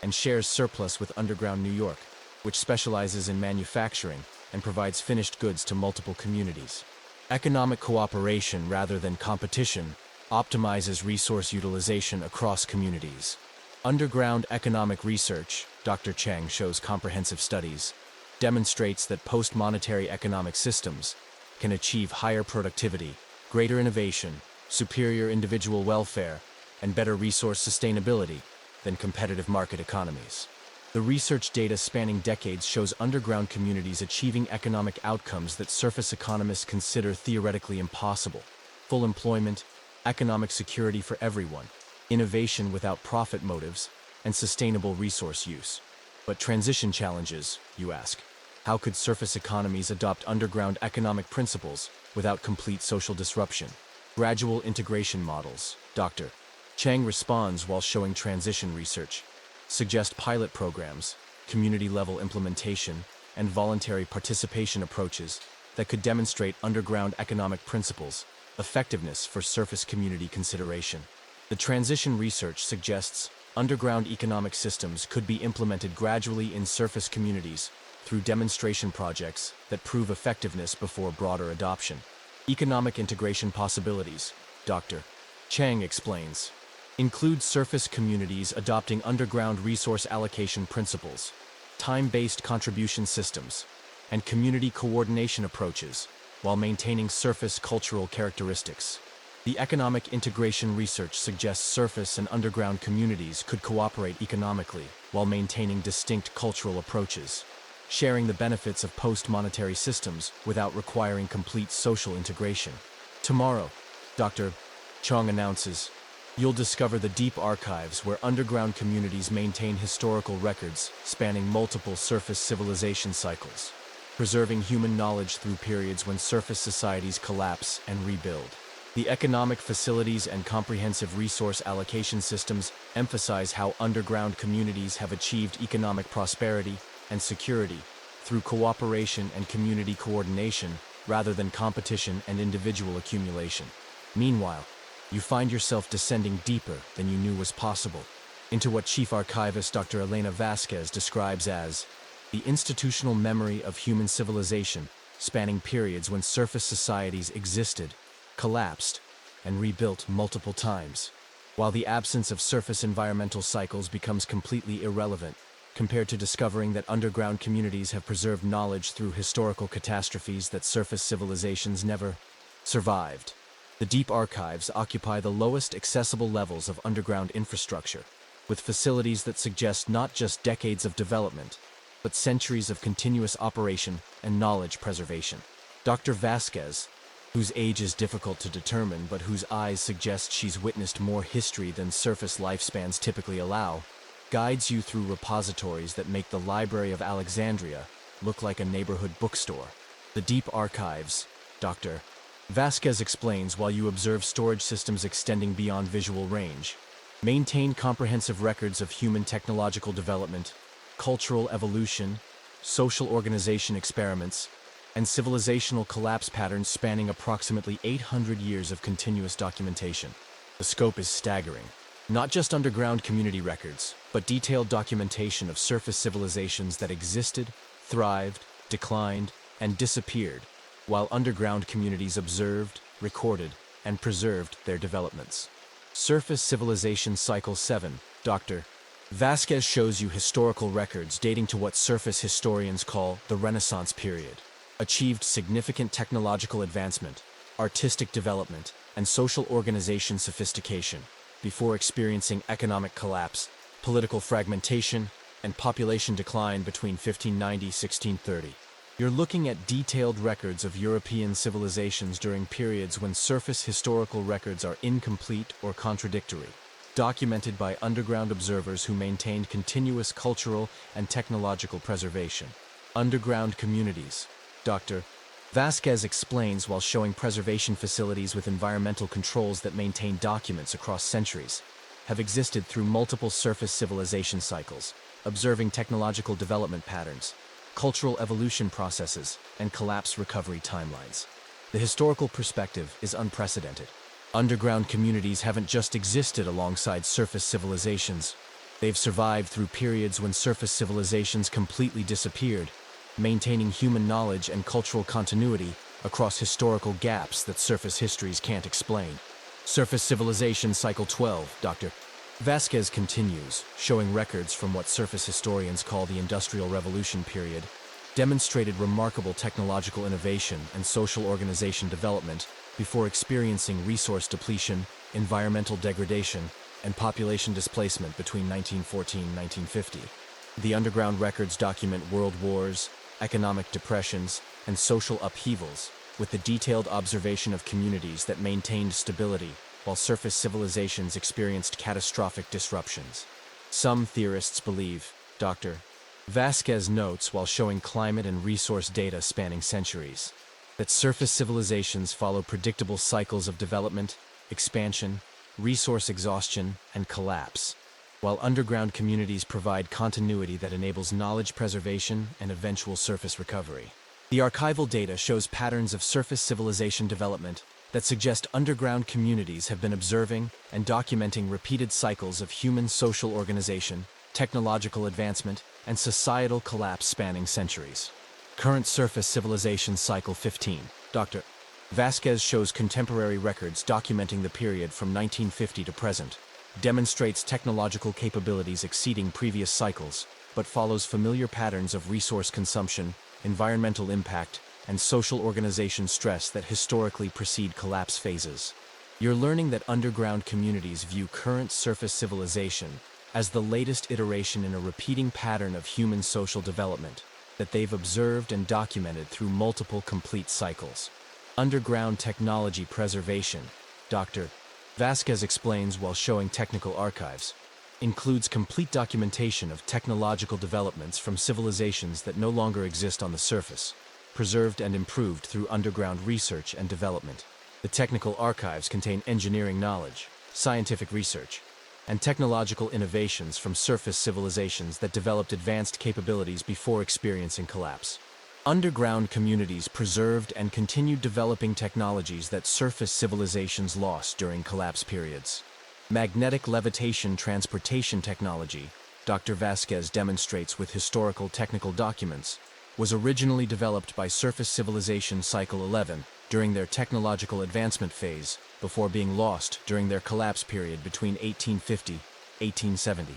and shares surplus with Underground New York, which specializes in manufacturing and provides finished goods to multiple communities. Economic cooperation rather than competition optimizes resource utilization across communities. Underground economic research, Dr. Chang shows comprehensive studies, demonstrates that post-monetary economic systems can achieve higher productivity, greater innovation, superior individual welfare, and better resource sustainability than competitive market economies. The research data spanning decades shows underground communities achieving economic outcomes that surface economists consider theoretically impossible: full employment, economic security for everyone, innovation without profit motives, and sustainable resource use. But transition challenges, you ask. How could surface economies adopt underground economic principles without complete social disruption? Gradual integration models, Dr. Chang responds while showing transition research, suggest pilot programs, community-level implementation, and voluntary participation approaches that could demonstrate underground economic principles' effectiveness for surface community consideration. The transition research suggests underground economic systems could be implemented gradually in surface communities through demonstration projects that prove effectiveness before broader adoption. Economic integration possibilities, Dr. Chang explains. Include surface communities adopting underground resource allocation principles, time-based contribution systems, and community coordination approaches, while maintaining surface cultural characteristics. The economic integration research suggests surface and underground communities could cooperate economically while maintaining distinct cultural approaches, sharing the benefits of post-monetary systems without requiring complete social integration. Tomorrow, Dr. Chang announces, you'll discover the deep archives where underground communities maintain historical records spanning multiple surface civilization cycles, preserving human knowledge through periods when surface societies collapse and rebuild. The economic facilities and comprehensive resource allocation systems emphasize how underground communities have achieved economic prosperity and security through cooperation and community coordination rather than competition and individual accumulation. Meanwhile, you find yourself descending deeper than you knew was possible into what Chief Archivist Dr. Elena Vasquez describes as the institutional memory of human civilization, spanning periods when surface societies existed, collapsed, and rebuilt multiple times, while the absence of surface environmental cycles becomes completely irrelevant compared to discovering that underground communities have preserved knowledge through historical catastrophes that surface civilizations never survived. The deep archives occupy the lowest accessible levels of underground infrastructure, with facilities that suggest not just decades of development, but centuries of continuous operation and knowledge preservation. Dr. Vasquez, whose age is difficult to determine but whose eyes suggest she's witnessed more history than surface lifespans typically allow, guides you through repositories that make the Library of Alexandria look like a neighborhood bookstore. The deep archives, Dr. Vasquez explains, while you observe storage systems extending beyond visual range, maintain comprehensive records of human technological development, cultural evolution, social organization experiments, and civilizational collapse patterns spanning approximately 800 years of continuous documentation. The scope is staggering. Not just underground community records, but detailed documentation of surface civilizations that existed, thrived, declined, and disappeared, while underground communities observed, recorded, and preserved their developments. Surface Civilization Cycle 7, Dr. Vasquez shows you historical records dating to what surface historians call the Renaissance period, achieved significant technological advancement, artistic development, and social organization sophistication before experiencing economic collapse, political fragmentation, and population decline between 1590 and 1630. You're looking at detailed records of European civilizations during periods when surface historical records are incomplete or contradictory, documented by underground observers who maintained continuous cultural and technological preservation. Underground communities, Dr. Vasquez explains, while showing preservation facilities with environmental controls that maintain documents across centuries, have existed through multiple surface civilization cycles, observing technological development patterns, cultural evolution processes, and collapse recovery timelines. The historical perspective is unprecedented. Underground communities haven't just existed alongside surface civilizations. They've survived through periods when surface civilizations completely disappeared, maintaining human knowledge and cultural continuity across historical gaps that surface histories can't explain. Surface Civilization Cycle 12, Dr. Vasquez continues, showing records from what surface historians call the Industrial Revolution period, demonstrated remarkable technological innovation and social organization development before experiencing resource depletion, environmental degradation, and population displacement between 1914 and 1950. The underground records document world wars, economic depressions, and social upheavals, with the detailed observation of communities that maintained stability while surface civilizations experienced catastrophic disruptions. Some theorists believe, Dr. Vasquez notes while showing climate and resource data spanning centuries, that surface civilizations follow predictable cycles of development, expansion, resource exhaustion, and collapse, while underground communities provide continuity that enables knowledge preservation and eventual surface recovery. The archival data shows patterns of surface civilization development that suggest underground communities have been observing and documenting repeated cycles of human social organization, technological advancement, and societal collapse spanning centuries. Current Surface Civilization Cycle 15, Dr. Vasquez shows contemporary records documenting the period from 1950 to present, demonstrates technological capabilities exceeding previous cycles, but follows familiar patterns of resource consumption, environmental impact, and social organization stress that historically precede collapse phases. You're learning that underground communities view current surface civilization as the latest iteration in a repeating pattern of human social development that they've observed and documented through multiple complete cycles. Underground technology preservation, Dr. Vasquez explains while showing technical archives, includes complete documentation of technological developments from civilizations that no longer exist on the surface, preserved and improved through underground research and development. The technical archives contain engineering knowledge, scientific research, and technological innovations from surface civilizations that developed advanced capabilities before experiencing collapse. Underground communities preserved and continued developing technologies that surface civilizations lost during collapse periods. Magnetic levitation transportation technology, Dr. Vasquez demonstrates with historical technical documents, was originally developed by surface civilization cycle 11 during their technological advancement phase before being lost during their collapse period between 1850 and 1870.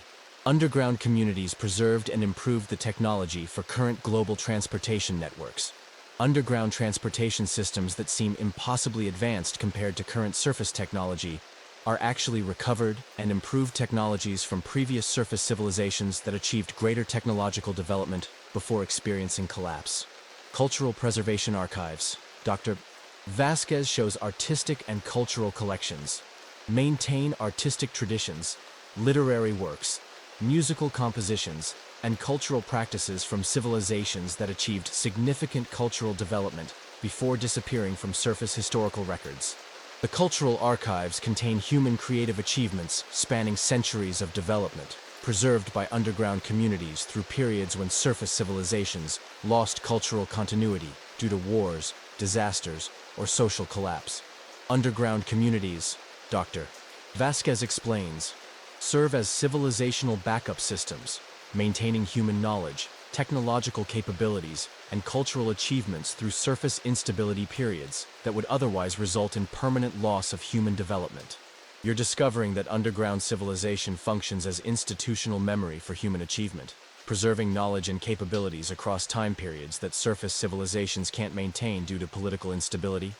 Underground communities preserved and improved the technology for current global transportation networks. Underground transportation systems that seem impossibly advanced compared to current surface technology are actually recovered and improved technologies from previous surface civilizations that achieved greater technological development before experiencing collapse. Cultural Preservation Archives, Dr. Vasquez shows artistic and cultural collections, maintain artistic traditions, literary works, musical compositions, and cultural practices from civilizations that achieved significant cultural development before disappearing from surface historical records. The cultural archives contain human creative achievements spanning centuries of development, preserved by underground communities through periods when surface civilizations lost cultural continuity due to wars, disasters, or social collapse. Underground communities, Dr. Vasquez explains, serve as civilizational backup systems, maintaining human knowledge, technological capabilities, and cultural achievements through surface instability periods that would otherwise result in permanent loss of human development. You're discovering that underground civilization functions as institutional memory for human achievement, preserving knowledge and capabilities across time periods that surface civilizations can't maintain due to political instability,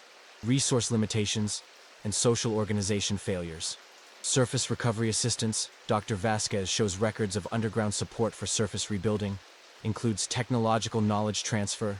resource limitations, and social organization failures. Surface recovery assistance, Dr. Vasquez shows records of underground support for surface rebuilding, includes technological knowledge transfer,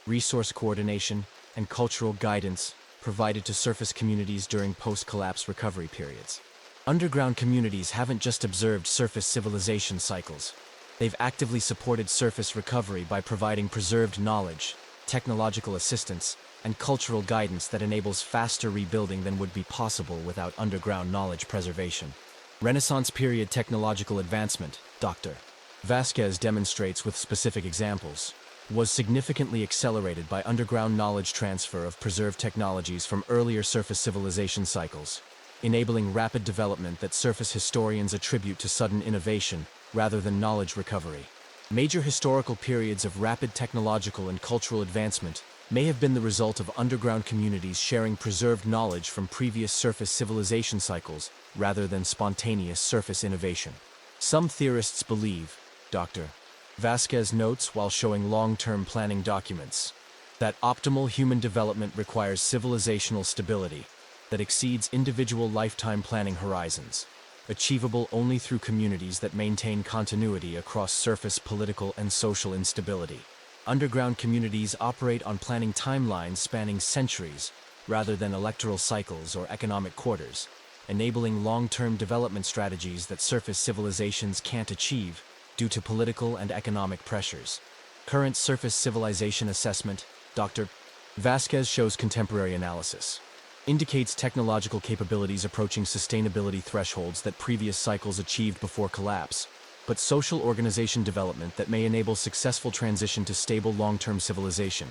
resource coordination, and cultural guidance provided to surface communities during post-collapse recovery periods. Underground communities haven't just observed surface civilization cycles. They've actively supported surface recovery by providing preserved knowledge, technological assistance, and cultural guidance that enables faster rebuilding than would be possible without underground knowledge preservation. Renaissance period technological advancement, Dr. Vasquez demonstrates with specific examples, was significantly accelerated by underground knowledge transfer of preserved technologies from earlier surface civilization cycles, enabling rapid development that surface historians attribute to sudden innovation rather than knowledge recovery. Major historical periods of rapid technological and cultural advancement may have been the result of underground communities sharing preserved knowledge from previous surface civilization cycles rather than spontaneous surface innovation. Some theorists believe, Dr. Vasquez notes while showing long-term planning documents, that optimal human development requires civilizational stability that exceeds individual lifetime planning horizons, achievable only through communities that maintain continuity across surface political and social instability. Underground communities operate on planning timelines spanning centuries rather than electoral cycles or economic quarters, enabling long-term development strategies that surface civilizations can't achieve due to political and economic pressures. Current surface civilization assessment, Dr. Vasquez shows contemporary analysis, indicates technological capabilities approaching sustainability thresholds that previous cycles achieved before collapse, but social organization development that may enable successful transition to stable long-term civilization.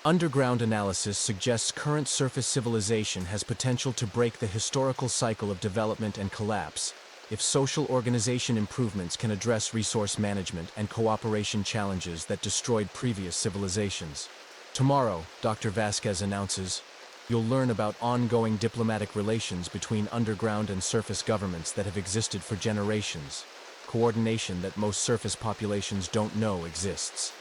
Underground analysis suggests current surface civilization has potential to break the historical cycle of development and collapse if social organization improvements can address resource management and cooperation challenges that destroyed previous civilizations. Tomorrow, Dr. Vasquez announces, You'll learn about ongoing diplomatic relations between underground and surface governments that have existed for generations, coordination that most surface populations don't know exists.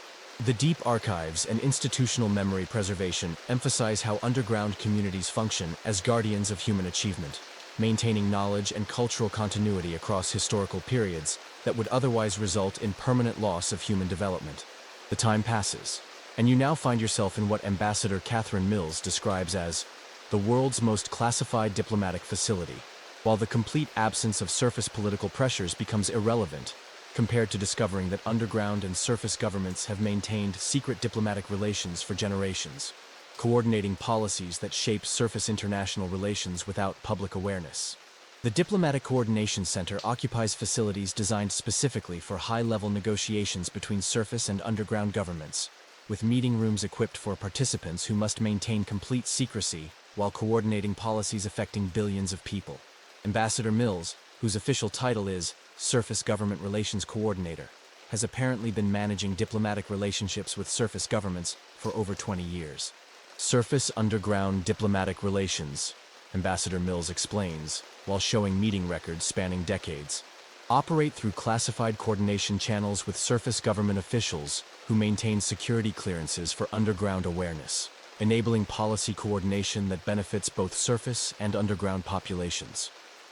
The deep archives and institutional memory preservation emphasize how underground communities function as guardians of human achievement, maintaining knowledge and cultural continuity across historical periods that would otherwise result in permanent loss of human development. The time passes, and you now find yourself in what Ambassador Catherine Mills describes as the world's most classified diplomatic facility, while the complete absence of surface political pressures becomes irrelevant, compared to discovering that underground and surface governments have maintained secret diplomatic relations for generations, coordinating policies that shape surface international relations without public awareness. The Diplomatic Coordination Center occupies facilities designed specifically for high-level negotiations between surface and underground governments, with meeting rooms equipped for participants who must maintain complete secrecy while coordinating policies affecting billions of people. Ambassador Mills, whose official title is Surface Government Relations Coordinator, has apparently been managing diplomatic relationships with surface governments for over 20 years. Surface-underground diplomatic relations, Ambassador Mills explains, while showing meeting records spanning decades, operate through classified coordination channels with surface government officials who maintain security clearances for underground awareness, enabling policy coordination that benefits both surface and underground populations.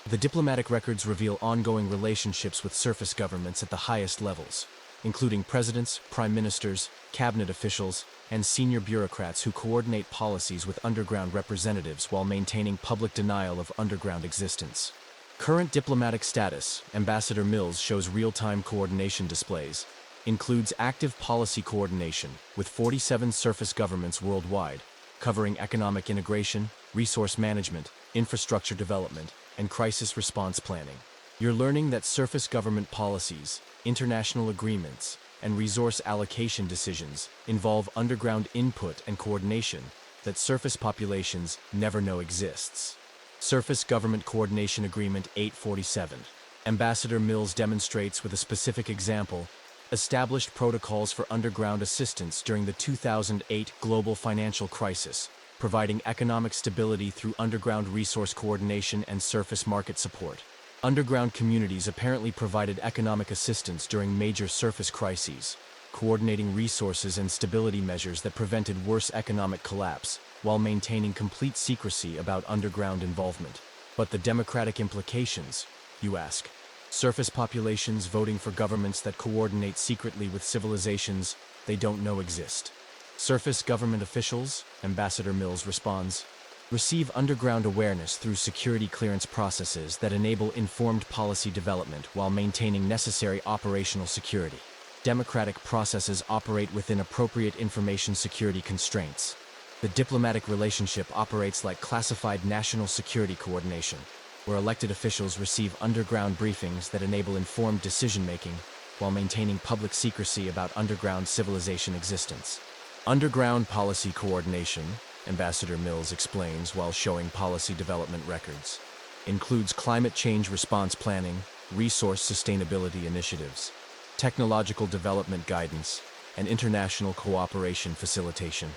The diplomatic records reveal ongoing relationships with surface governments at the highest levels, including presidents, prime ministers, cabinet officials, and senior bureaucrats who coordinate policies with underground representatives while maintaining public denial of underground existence. Current diplomatic status, Ambassador Mills shows real-time coordination displays, includes active policy coordination with 47 surface governments worldwide, covering economic integration, resource management, infrastructure development, and crisis response planning. You're learning that surface government policies, international agreements, and resource allocation decisions involve underground input and coordination that surface populations never know exists. Surface Government Coordination Agreement 847. Ambassador Mills demonstrates with a specific example established protocols for underground assistance during the 2008 global financial crisis, providing economic stability through underground resource coordination and surface market support. Underground communities apparently provided economic assistance during major surface crises, coordinating resources and stability measures that prevented worse economic collapse, while maintaining complete secrecy about underground involvement. But the democratic implications, you ask? Surface populations voting for governments that coordinate secretly with civilizations they don't know exist. Surface government officials, Ambassador Mills responds, receive underground awareness through security clearance processes that enable informed policy development while maintaining necessary operational security. Democratic processes operate within appropriate information security constraints. The diplomatic relationship operates like classified national security coordination, where elected officials receive underground briefings that enable informed decision-making while maintaining public secrecy about underground civilization existence. Underground policy coordination, Ambassador Mills explains while showing policy development records, includes climate change response planning, resource sustainability initiatives, technological development guidance, and international cooperation facilitation.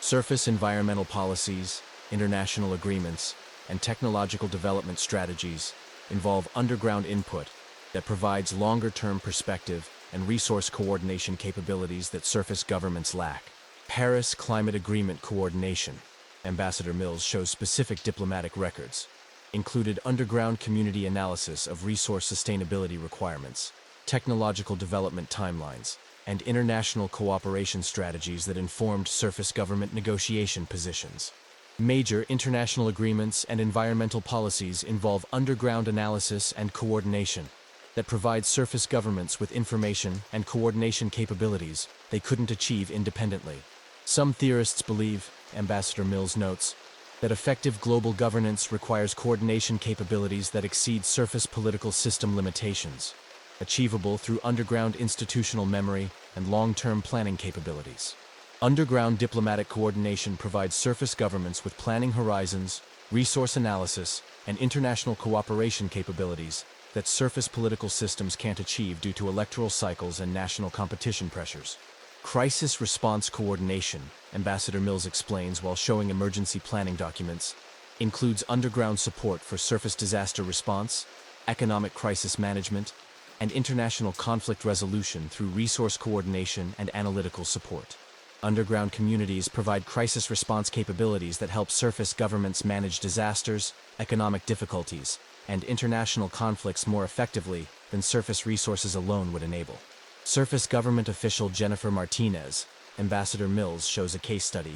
Surface environmental policies, international agreements, and technological development strategies involve underground input that provides longer-term perspective and resource coordination capabilities that surface governments lack. Paris Climate Agreement Coordination, Ambassador Mills shows specific diplomatic records, included underground community analysis of resource sustainability requirements, technological development timelines, and international cooperation strategies that informed surface government negotiation positions. Major international agreements and environmental policies involve underground analysis and coordination that provide surface governments with information and coordination capabilities they couldn't achieve independently. Some theorists believe, Ambassador Mills notes, that effective global governance requires coordination capabilities that exceed surface political system limitations, achievable through underground institutional memory and long-term planning capabilities. Underground diplomatic coordination provides surface governments with planning horizons, resource analysis, and international cooperation capabilities that surface political systems can't achieve due to electoral cycles and national competition pressures. Crisis response coordination, Ambassador Mills explains while showing emergency planning documents, includes underground support for surface disaster response, economic crisis management, and international conflict resolution through resource coordination and analytical support. Underground communities provide crisis response capabilities that help surface governments manage disasters, economic difficulties, and international conflicts more effectively than surface resources alone would enable. Surface government official Jennifer Martinez, Ambassador Mills shows a case study.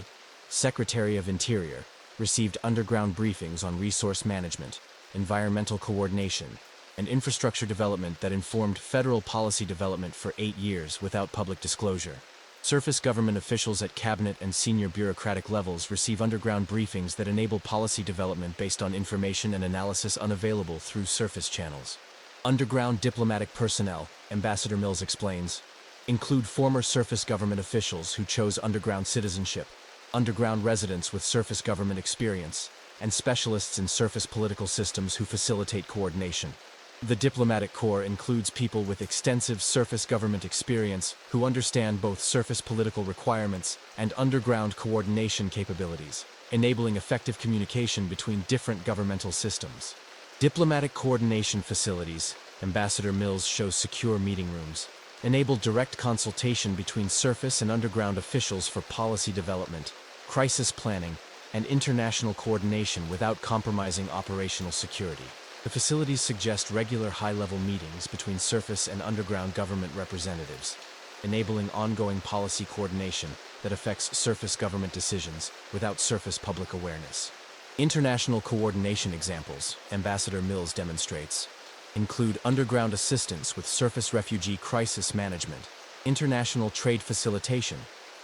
Secretary of Interior received underground briefings on resource management, environmental coordination, and infrastructure development that informed federal policy development for 8 years without public disclosure. Surface government officials at cabinet and senior bureaucratic levels receive underground briefings that enable policy development based on information and analysis unavailable through surface channels. Underground diplomatic personnel, Ambassador Mills explains, include former surface government officials who chose underground citizenship, underground residents with surface government experience, and specialists in surface political systems who facilitate coordination. The diplomatic corps includes people with extensive surface government experience who understand both surface political requirements and underground coordination capabilities, enabling effective communication between different governmental systems. Diplomatic coordination facilities, Ambassador Mills shows secure meeting rooms, enable direct consultation between surface and underground officials for policy development, crisis planning, and international coordination without compromising operational security. The facilities suggest regular high-level meetings between surface and underground government representatives, enabling ongoing policy coordination that affects surface government decisions without surface public awareness. International coordination examples, Ambassador Mills demonstrates, include underground assistance with surface refugee crisis management, international trade facilitation,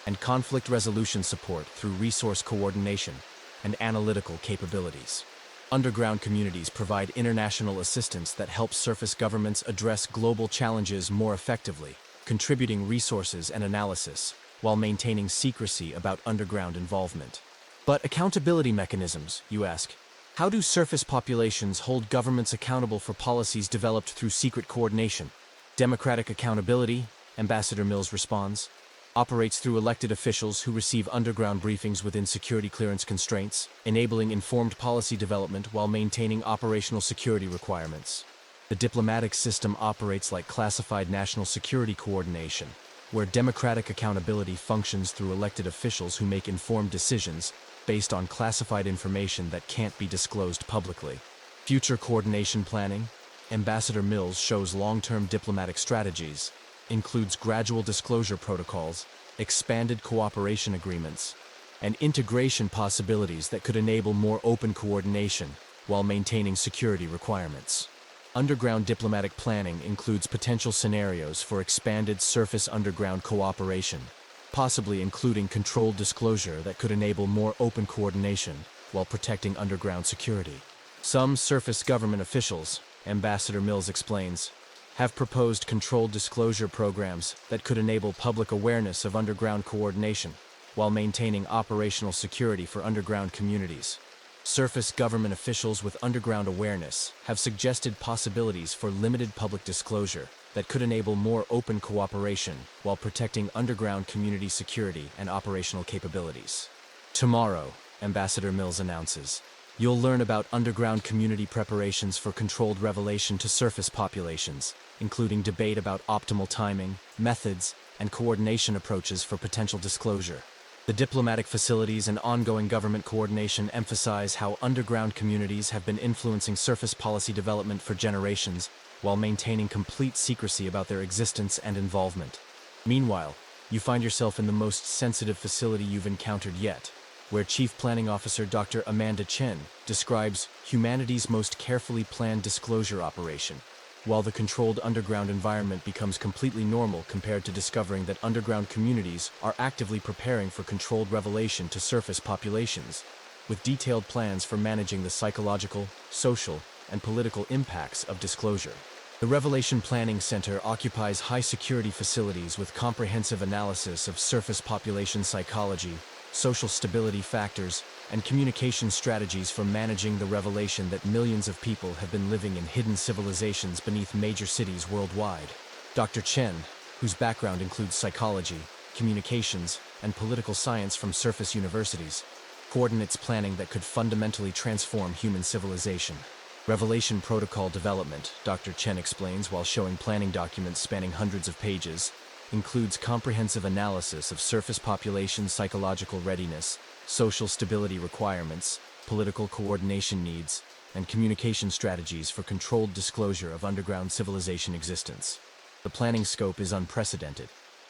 and conflict resolution support through resource coordination and analytical capabilities. Underground communities provide international assistance that helps surface governments address global challenges more effectively, contributing resources and analysis while maintaining secrecy about underground involvement. But accountability mechanisms, you ask. How do surface populations hold governments accountable for policies developed through secret coordination? Democratic accountability, Ambassador Mills responds, operates through elected officials who receive underground briefings within security clearance constraints, enabling informed policy development while maintaining operational security requirements. The diplomatic system operates like classified national security coordination, where democratic accountability functions through elected officials who make informed decisions based on classified information that can't be disclosed publicly. Future coordination planning, Ambassador Mills shows long-term diplomatic strategies, includes gradual disclosure protocols, expanded cooperation agreements, and integration possibilities that could enable more open coordination while maintaining security requirements. Underground diplomatic planning includes potential scenarios for expanded surface underground cooperation, possibly including controlled disclosure that could enable more open coordination while protecting underground security. Some surface government officials, Ambassador Mills explains, have proposed controlled disclosure programs that could enable public awareness of underground coordination while maintaining operational security for underground communities. Surface government officials with underground awareness have suggested possibilities for limited public disclosure that could enable more open cooperation while protecting underground community security and operational capabilities. Tomorrow, Ambassador Mills announces, you'll learn about underground community preparations for controlled revelation to surface populations, including debate about optimal timing, methods, and coordination approaches for potential disclosure. The diplomatic facilities and ongoing government coordination emphasize how underground communities have been influencing surface policy development for generations while maintaining complete secrecy about their existence and involvement. Meanwhile, you find yourself in the most sensitive facility you've encountered yet, where Chief Planning Officer Dr. Amanda Chen describes humanity's most carefully planned disclosure operation, while the controlled underground environment becomes completely normal compared to discovering that underground communities are actively preparing for controlled revelation to surface populations, with detailed plans for managing the psychological, social, and political impacts of disclosure. The Revelation Planning Center occupies high-security facilities with comprehensive analysis of surface population psychology, social stability factors, and communication strategies for managing the revelation that millions of people have been living in hidden civilizations beneath major cities worldwide. Dr. Chen, whose background includes psychology, communications, and political science from surface universities. Coordinates planning that could fundamentally transform human civilization. Revelation protocol development, Dr. Chen explains while showing planning documents spanning hundreds of pages, includes comprehensive analysis of surface population psychological readiness, social stability requirements, political coordination needs, and communication strategies for controlled disclosure of underground civilization existence. The planning scope is unprecedented.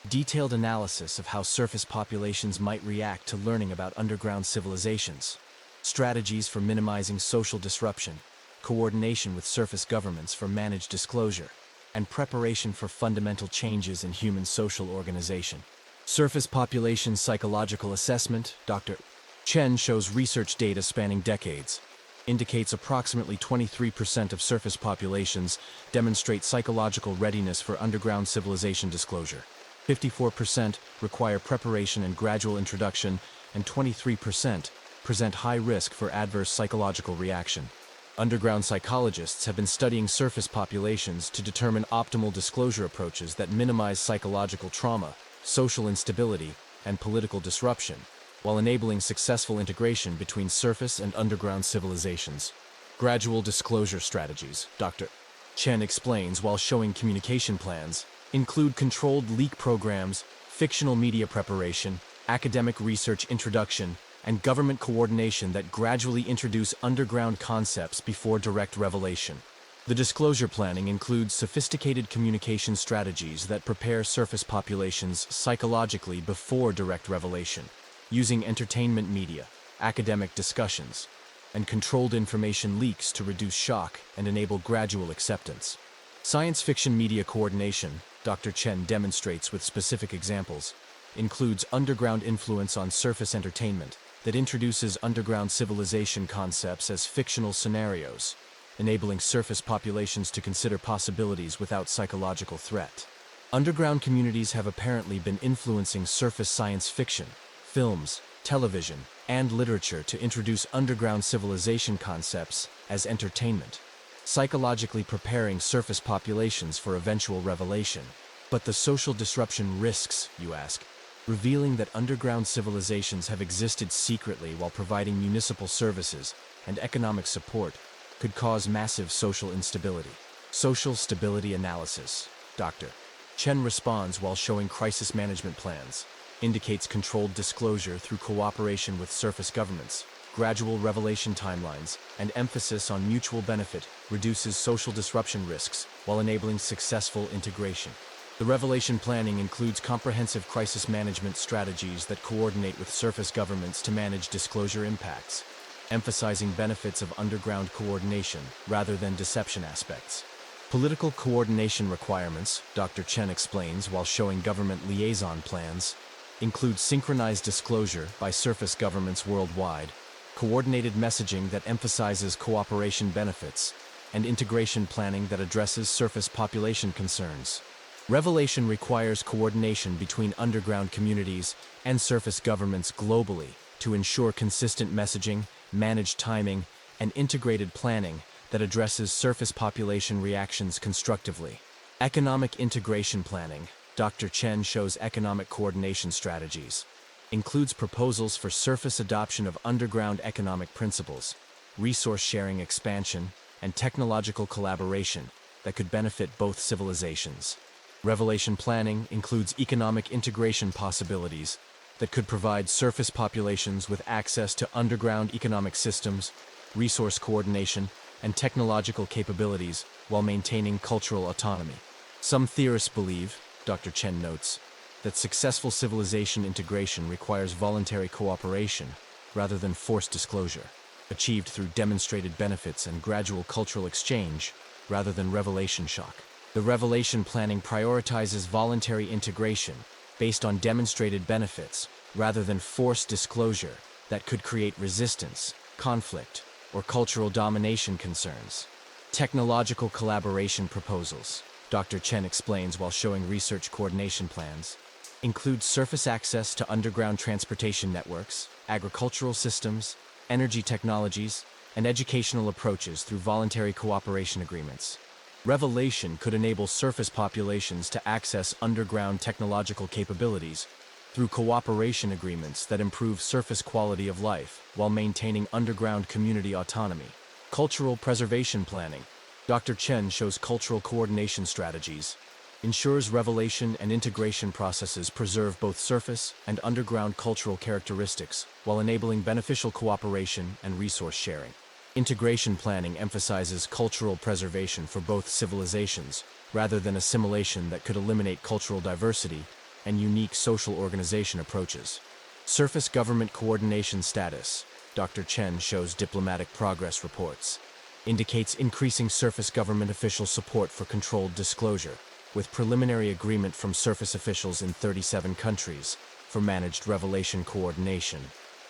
Detailed analysis of how surface populations might react to learning about underground civilizations. Strategies for minimizing social disruption. Coordination with surface governments for managed disclosure. And preparation for fundamental changes in human social organization. Surface population psychological assessment, Dr. Chen shows research data spanning decades. Indicates approximately 23% of surface populations demonstrate psychological readiness for underground civilization disclosure. 54% require preparation and gradual introduction, and 23% present high risk for adverse psychological reaction. Underground psychologists have been studying surface populations to determine optimal disclosure approaches that minimize psychological trauma, social instability, and political disruption, while enabling successful integration between surface and underground civilizations. Gradual disclosure strategies, Dr. Chen explains while showing communication plans, include controlled leak programs, fictional media preparation, academic research introduction, and government coordination that gradually introduce underground concepts before direct revelation. The disclosure planning includes sophisticated communication strategies that prepare surface populations psychologically before direct revelation, using entertainment media, academic discussions, and controlled information leaks to reduce shock and enable gradual acceptance. Science fiction media coordination, Dr. Chen demonstrates with specific examples, includes underground influence on surface entertainment that introduces underground civilization concepts as fictional scenarios, enabling surface populations to consider possibilities without psychological threat. Underground communities have apparently been influencing surface science fiction, films, television, and literature to introduce underground civilization concepts as entertainment, psychologically preparing surface populations for eventual revelation. But the social disruption risks, you ask, revealing that underground civilizations have existed secretly while providing municipal services and economic support, could cause massive social instability. Social stability analysis, Dr. Chen responds while showing crisis management plans, indicates controlled disclosure through cooperation with surface governments, gradual revelation timelines, and emphasis on mutual benefit reduces social disruption risks while enabling successful integration. The revelation planning includes comprehensive crisis management strategies that coordinate with surface governments to manage disclosure impacts, emphasizing benefits of underground coordination rather than deception aspects. Political coordination requirements, Dr. Chen explains while showing government liaison plans, include synchronized disclosure by surface governments worldwide, coordinated messaging that emphasizes cooperation benefits, and integration planning that addresses surface population concerns. Revelation requires coordination between underground communities and surface governments globally to ensure consistent messaging, managed timing, and integrated planning that addresses surface population reactions constructively. Economic integration planning, Dr. Chen shows economic coordination strategies, includes proposals for surface adoption of underground economic principles, resource sharing expansion, and technological collaboration that could benefit both civilizations. Revelation planning includes economic integration possibilities that could provide surface populations with access to underground economic systems, resource coordination, and technological capabilities while maintaining cultural autonomy. Some theorists believe, Dr. Chen notes, that successful civilization integration requires voluntary cooperation rather than forced disclosure, achieved through demonstrated benefits and gradual cultural exchange rather than revelation shock. The revelation planning prioritizes voluntary integration based on demonstrated benefits rather than forced disclosure that could create resistance, conflict, or cultural domination concerns. Technological collaboration proposals, Dr. Chen explains while showing research coordination plans, include surface access to underground transportation networks, agricultural systems, energy technologies, and educational approaches through voluntary cooperation agreements. Revelation could enable surface populations to access underground technological capabilities through cooperation agreements that improve surface quality of life while maintaining underground community autonomy. Cultural preservation planning. Dr. Chen shows cultural coordination strategies, ensures revelation and integration processes preserve both surface and underground cultural characteristics while enabling beneficial cooperation and resource sharing. Integration planning emphasizes cultural preservation for both civilizations, rather than assimilation that could eliminate cultural diversity and unique social organization approaches. Surface government coordination status. Dr. Chen shows diplomatic progress reports, indicates increasing surface government official support for controlled disclosure, with preliminary agreement from surface officials in 37 countries for managed revelation coordination.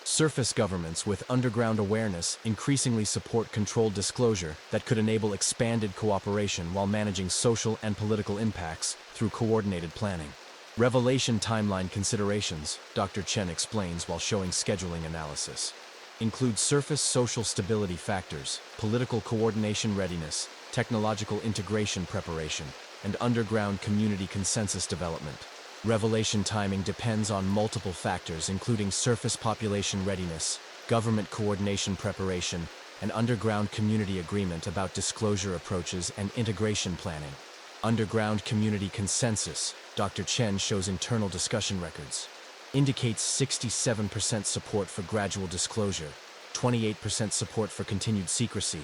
Surface governments with underground awareness increasingly support controlled disclosure that could enable expanded cooperation while managing social and political impacts through coordinated planning. Revelation timeline considerations, Dr. Chen explains while showing scheduling analysis, include surface social stability factors, political coordination readiness, technological integration preparation, and underground community consensus development. Revelation timing depends on multiple factors including surface population readiness, government coordination preparation, and underground community agreement about disclosure approaches and integration planning. Underground community consensus, Dr. Chen shows internal discussion records, indicates 67% support for gradual disclosure, 28% support for continued secrecy,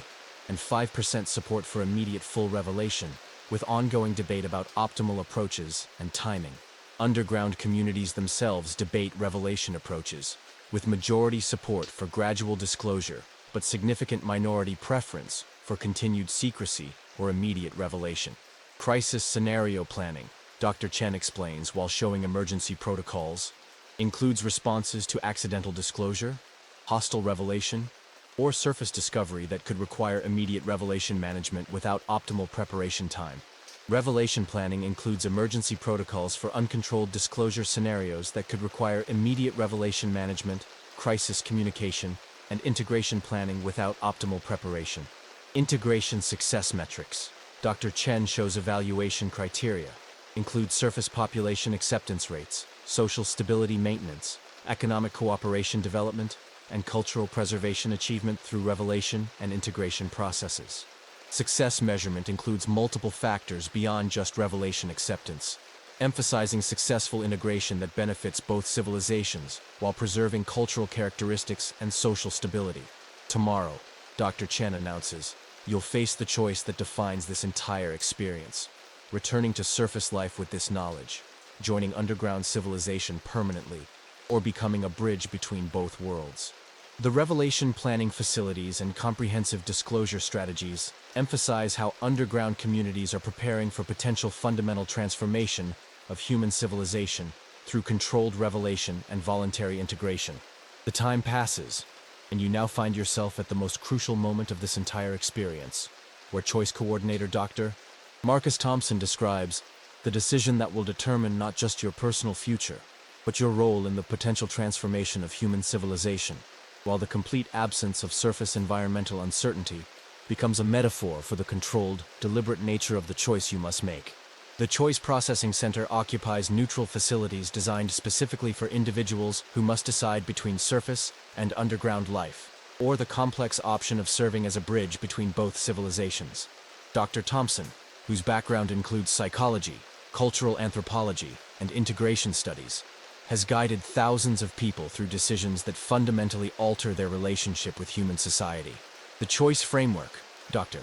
and 5% support for immediate full revelation, with ongoing debate about optimal approaches and timing. Underground communities themselves debate revelation approaches, with majority support for gradual disclosure, but significant minority preference for continued secrecy or immediate revelation. Crisis scenario planning, Dr. Chen explains while showing emergency protocols, includes responses to accidental disclosure, hostile revelation, or surface discovery that could require immediate revelation management without optimal preparation time. Revelation planning includes emergency protocols for uncontrolled disclosure scenarios that could require immediate revelation management, crisis communication, and integration planning without optimal preparation. Integration success metrics. Dr. Chen shows evaluation criteria, include surface population acceptance rates, social stability maintenance, economic cooperation development, and cultural preservation achievement through revelation and integration processes. Success measurement includes multiple factors beyond just revelation acceptance, emphasizing successful integration that benefits both civilizations while preserving cultural characteristics and social stability. Tomorrow, Dr. Chen announces, you'll face the choice that defines this entire experience: returning to surface life with this knowledge, joining underground civilization permanently, or becoming a bridge between both worlds. The revelation planning facilities and comprehensive disclosure strategies emphasize how underground communities are preparing for potential fundamental transformation of human civilization through controlled revelation and voluntary integration. The time passes, and you now find yourself at the most crucial moment of this entire experience, where Choice Coordinator Dr. Marcus Thompson describes the decision that will determine not just your personal future, but your role in the potential transformation of human civilization, while the complete absence of surface environmental uncertainty becomes a metaphor for the controlled, deliberate nature of the choice you must make. The Choice Processing Center occupies neutral facilities designed specifically for individuals who must decide between surface and underground life, or the complex option of serving as a bridge between both civilizations. Dr. Thompson, whose background includes psychology, cultural anthropology, and integration studies, has guided thousands of people through decisions that fundamentally alter their relationship with human society. The choice framework, Dr.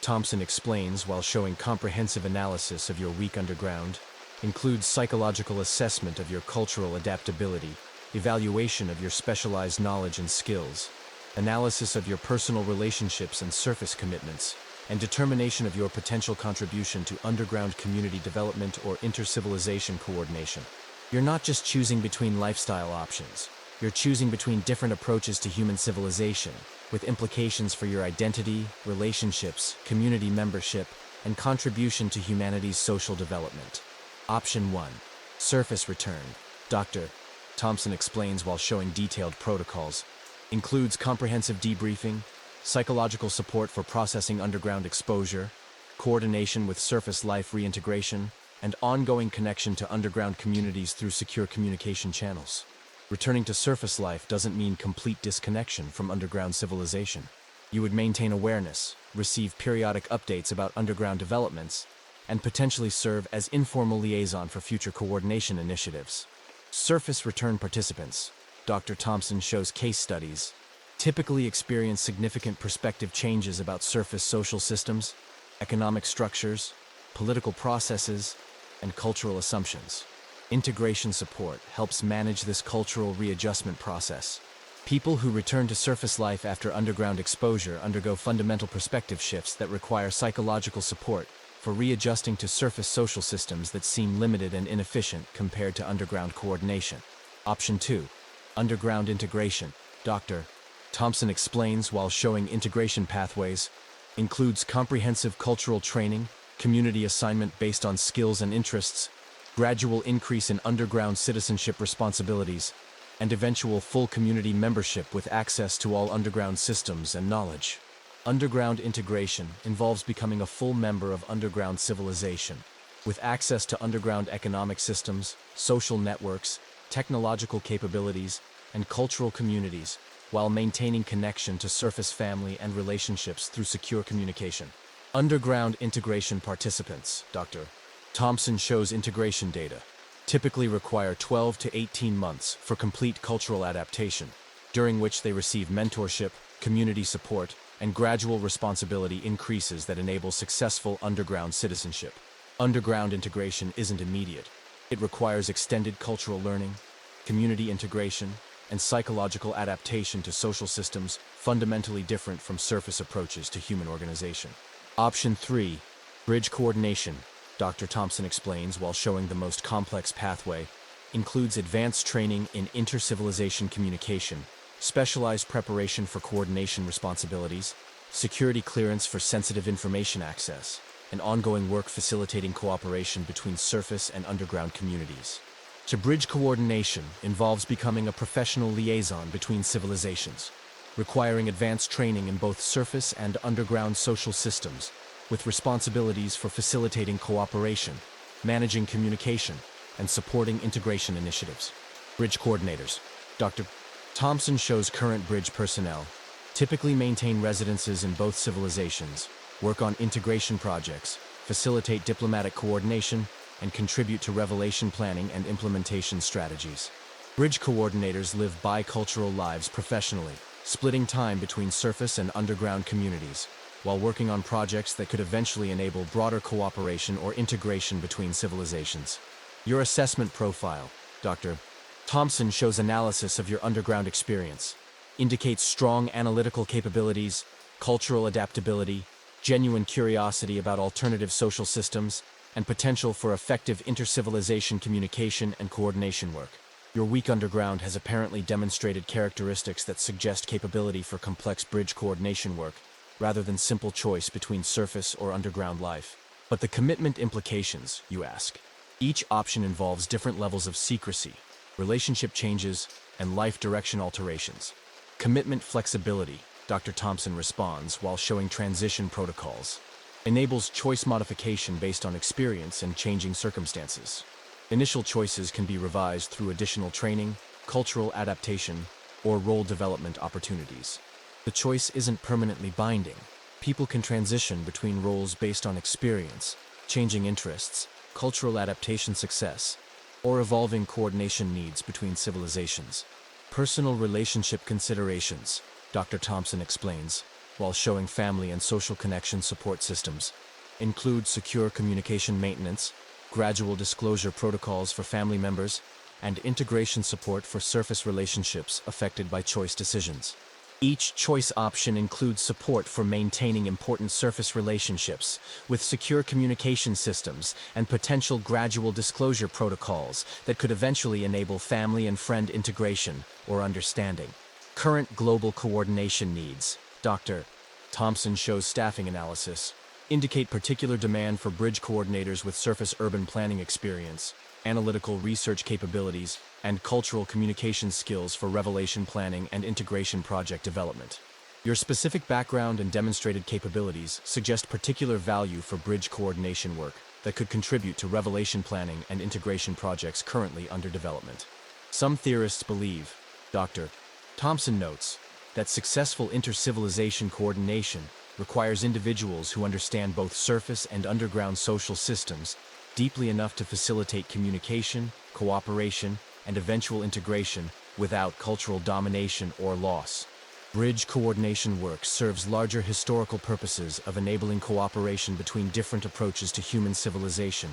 Thompson explains while showing comprehensive analysis of your weak underground, includes psychological assessment of your cultural adaptability, evaluation of your specialized knowledge and skills, analysis of your personal relationships and surface commitments, and determination of your potential contribution to underground community development or inter-civilization coordination. You're not just choosing between lifestyle options. You're choosing between different approaches to human civilization, with implications for your identity, relationships, community membership, and contribution to humanity's social development. Option 1. Surface return. Dr. Thompson explains while showing detailed protocols, includes comprehensive debriefing, psychological support for processing underground exposure, coordination with surface life reintegration, and ongoing connection to underground communities through secure communication channels. Returning to surface life doesn't mean complete disconnection from underground civilization. You would maintain awareness, receive periodic updates about underground developments, and potentially serve as informal liaison for future coordination initiatives. Surface return participants, Dr. Thompson shows case studies, typically experience significant perspective changes about surface social systems, economic structures, political processes, and cultural assumptions. Integration support helps manage this cultural readjustment process. People who return to surface life after underground exposure undergo fundamental perspective shifts that require psychological support for readjusting to surface social systems that seem limited and inefficient compared to underground coordination. Option 2. Underground integration. Dr. Thompson explains while showing integration pathways, includes comprehensive cultural training, community assignment based on skills and interests, gradual increase in underground citizenship responsibilities, and eventual full community membership with access to all underground systems and knowledge. Underground integration involves becoming a full member of underground civilization, with access to underground economic systems, social networks, technological capabilities, and cultural communities, while maintaining connection to surface family and relationships through secure communication. Underground integration participants, Dr. Thompson shows integration data, typically require 12 to 18 months for complete cultural adaptation, during which they receive mentorship, community support, and gradual responsibility increases that enable successful underground citizenship. Underground integration isn't immediate. It requires extended cultural learning, community integration, and psychological adaptation to social systems fundamentally different from surface approaches to human organization. Option 3. Bridge coordination, Dr. Thompson explains while showing the most complex pathway, includes advanced training in inter-civilization communication, specialized preparation for coordination responsibilities, security clearance for sensitive information access, and ongoing work facilitating cooperation between surface and underground communities. To bridge coordination involves becoming a professional liaison between civilizations, requiring advanced training in both surface and underground social systems, with responsibilities for facilitating cooperation, managing communication, and supporting integration initiatives. Bridge coordinators. Dr. Thompson shows current bridge personnel typically maintain residences in both civilizations, work on integration projects, facilitate diplomatic coordination, and contribute to revelation planning and implementation strategies. Bridge coordinators live bicultural lives professionally, splitting time between surface and underground communities, while working on projects that could eventually enable broader cooperation or integration between civilizations. Your assessment profile, Dr. Thompson shows analysis of your underground experience, indicates strong analytical capabilities, cultural adaptability, genuine curiosity about alternative social systems, and potential for effective inter-civilization communication and coordination work. Your weak underground has apparently demonstrated characteristics that suggest capability for complex bridge coordination work, rather than simple choice between surface or underground life. But the commitment implications, you ask. Each option involves different levels of secrecy, relationship changes, and life direction alterations. Commitment flexibility, Dr. Thompson responds while showing transition protocols, enables choice modification based on experience and changing circumstances. Initial choices can be revised through additional training, cultural adaptation, or role development opportunities. The choice isn't permanently binding. People can transition between roles based on experience, changing interests, cultural adaptation success, or evolving coordination needs between civilizations. Personal relationship considerations, Dr. Thompson explains, while showing family and social connection support systems, include secure communication maintenance, gradual disclosure protocols for family members, and integration support for surface relationships affected by choice decisions. Each choice option includes support for maintaining important surface relationships with secure communication systems and potential gradual disclosure protocols that could eventually enable family and friend integration or understanding. Current global coordination needs, Dr. Thompson shows staffing analysis, indicate particular demand for bridge coordinators with surface urban planning experience, analytical research capabilities, and cultural communication skills for revelation planning and integration project development. Your specific background and demonstrated capabilities suggest particular value for bridge coordination work. that could contribute to revelation planning and integration projects currently under development. Some theorists believe, Dr. Thompson notes, that successful inter-civilization coordination requires individuals who understand both surface and underground social systems deeply enough to facilitate communication, cooperation, and eventual integration without cultural domination or loss. Bridge coordination work serves larger historical purposes of enabling cooperation between different approaches to human civilization,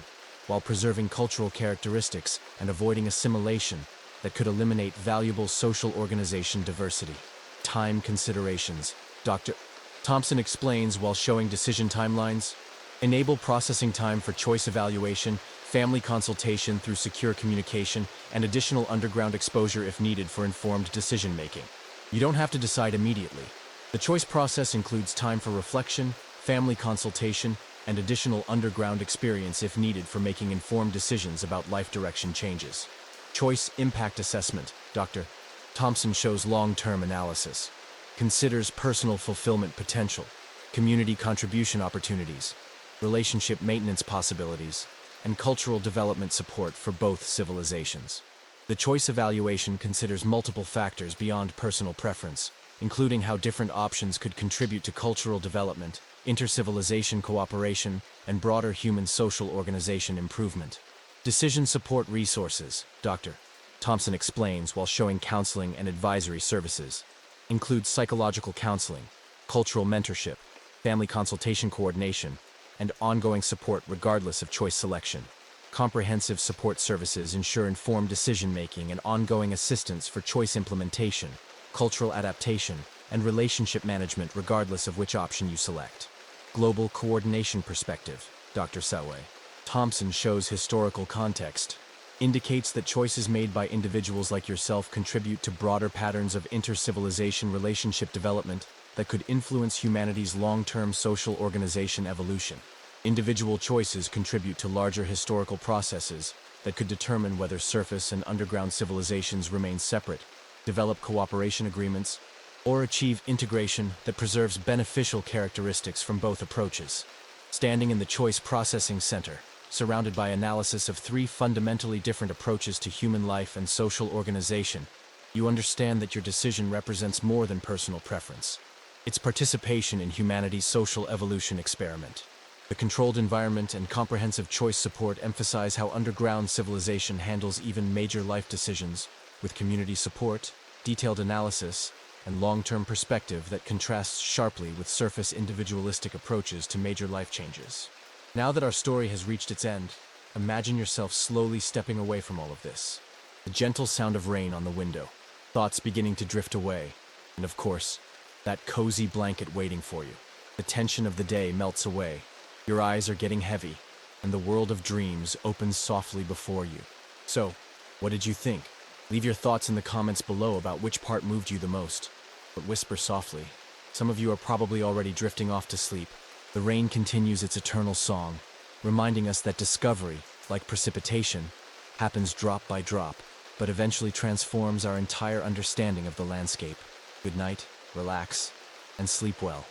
while preserving cultural characteristics and avoiding assimilation that could eliminate valuable social organization diversity. Time considerations. Dr. Thompson explains while showing decision timelines, enable processing time for choice evaluation, family consultation through secure communication, and additional underground exposure if needed for informed decision-making. You don't have to decide immediately. The choice process includes time for reflection, family consultation, and additional underground experience if needed for making informed decisions about life direction changes. Choice impact assessment. Dr. Thompson shows long-term analysis, considers personal fulfillment potential, community contribution opportunities, relationship maintenance possibilities, and cultural development support for both civilizations. The choice evaluation considers multiple factors beyond personal preference, including how different options could contribute to cultural development, inter-civilization cooperation, and broader human social organization improvement. Decision support resources, Dr. Thompson explains while showing counseling and advisory services, includes psychological counseling, cultural mentorship, family consultation coordination, and ongoing support regardless of choice selection. Comprehensive support services ensure informed decision-making and ongoing assistance for choice implementation, cultural adaptation, and relationship management regardless of which option you select. Global coordination perspective. Dr. Thompson shows historical context, indicates that choices made by individuals like yourself contribute to broader patterns of inter-civilization relationship development that could influence humanity's long-term social organization evolution. Individual choices contribute to larger historical processes that could determine whether surface and underground civilizations remain separate, develop cooperation agreements, or achieve integration that preserves beneficial characteristics from both approaches. Standing in the choice processing center, surrounded by analysis of three fundamentally different approaches to human life and social organization, you understand that your decision represents more than personal preference. It's participation in humanity's social evolution experiment. The controlled environment and comprehensive choice support emphasize how underground civilization handles even major life decisions, with community support, detailed analysis, and long-term perspective that contrasts sharply with surface individualistic approaches to major life changes. Now that our story has reached its end, imagine yourself slowly stepping away from all of this. The gentle sound of rain on the window, thoughts beginning to drift away, and of course, that cozy blanket waiting for you. The tension of the day melts away. Your eyes are getting heavy, and the world of dreams opens softly before you. So, what did you think? Leave your thoughts in the comments below about which part moved you the most. But whisper softly. Some of you are probably already drifting off to sleep. The rain continues its eternal song, reminding us that discovery, like precipitation, happens drop by drop, but eventually transforms our entire understanding of the landscape. Good night, relax, and sleep well.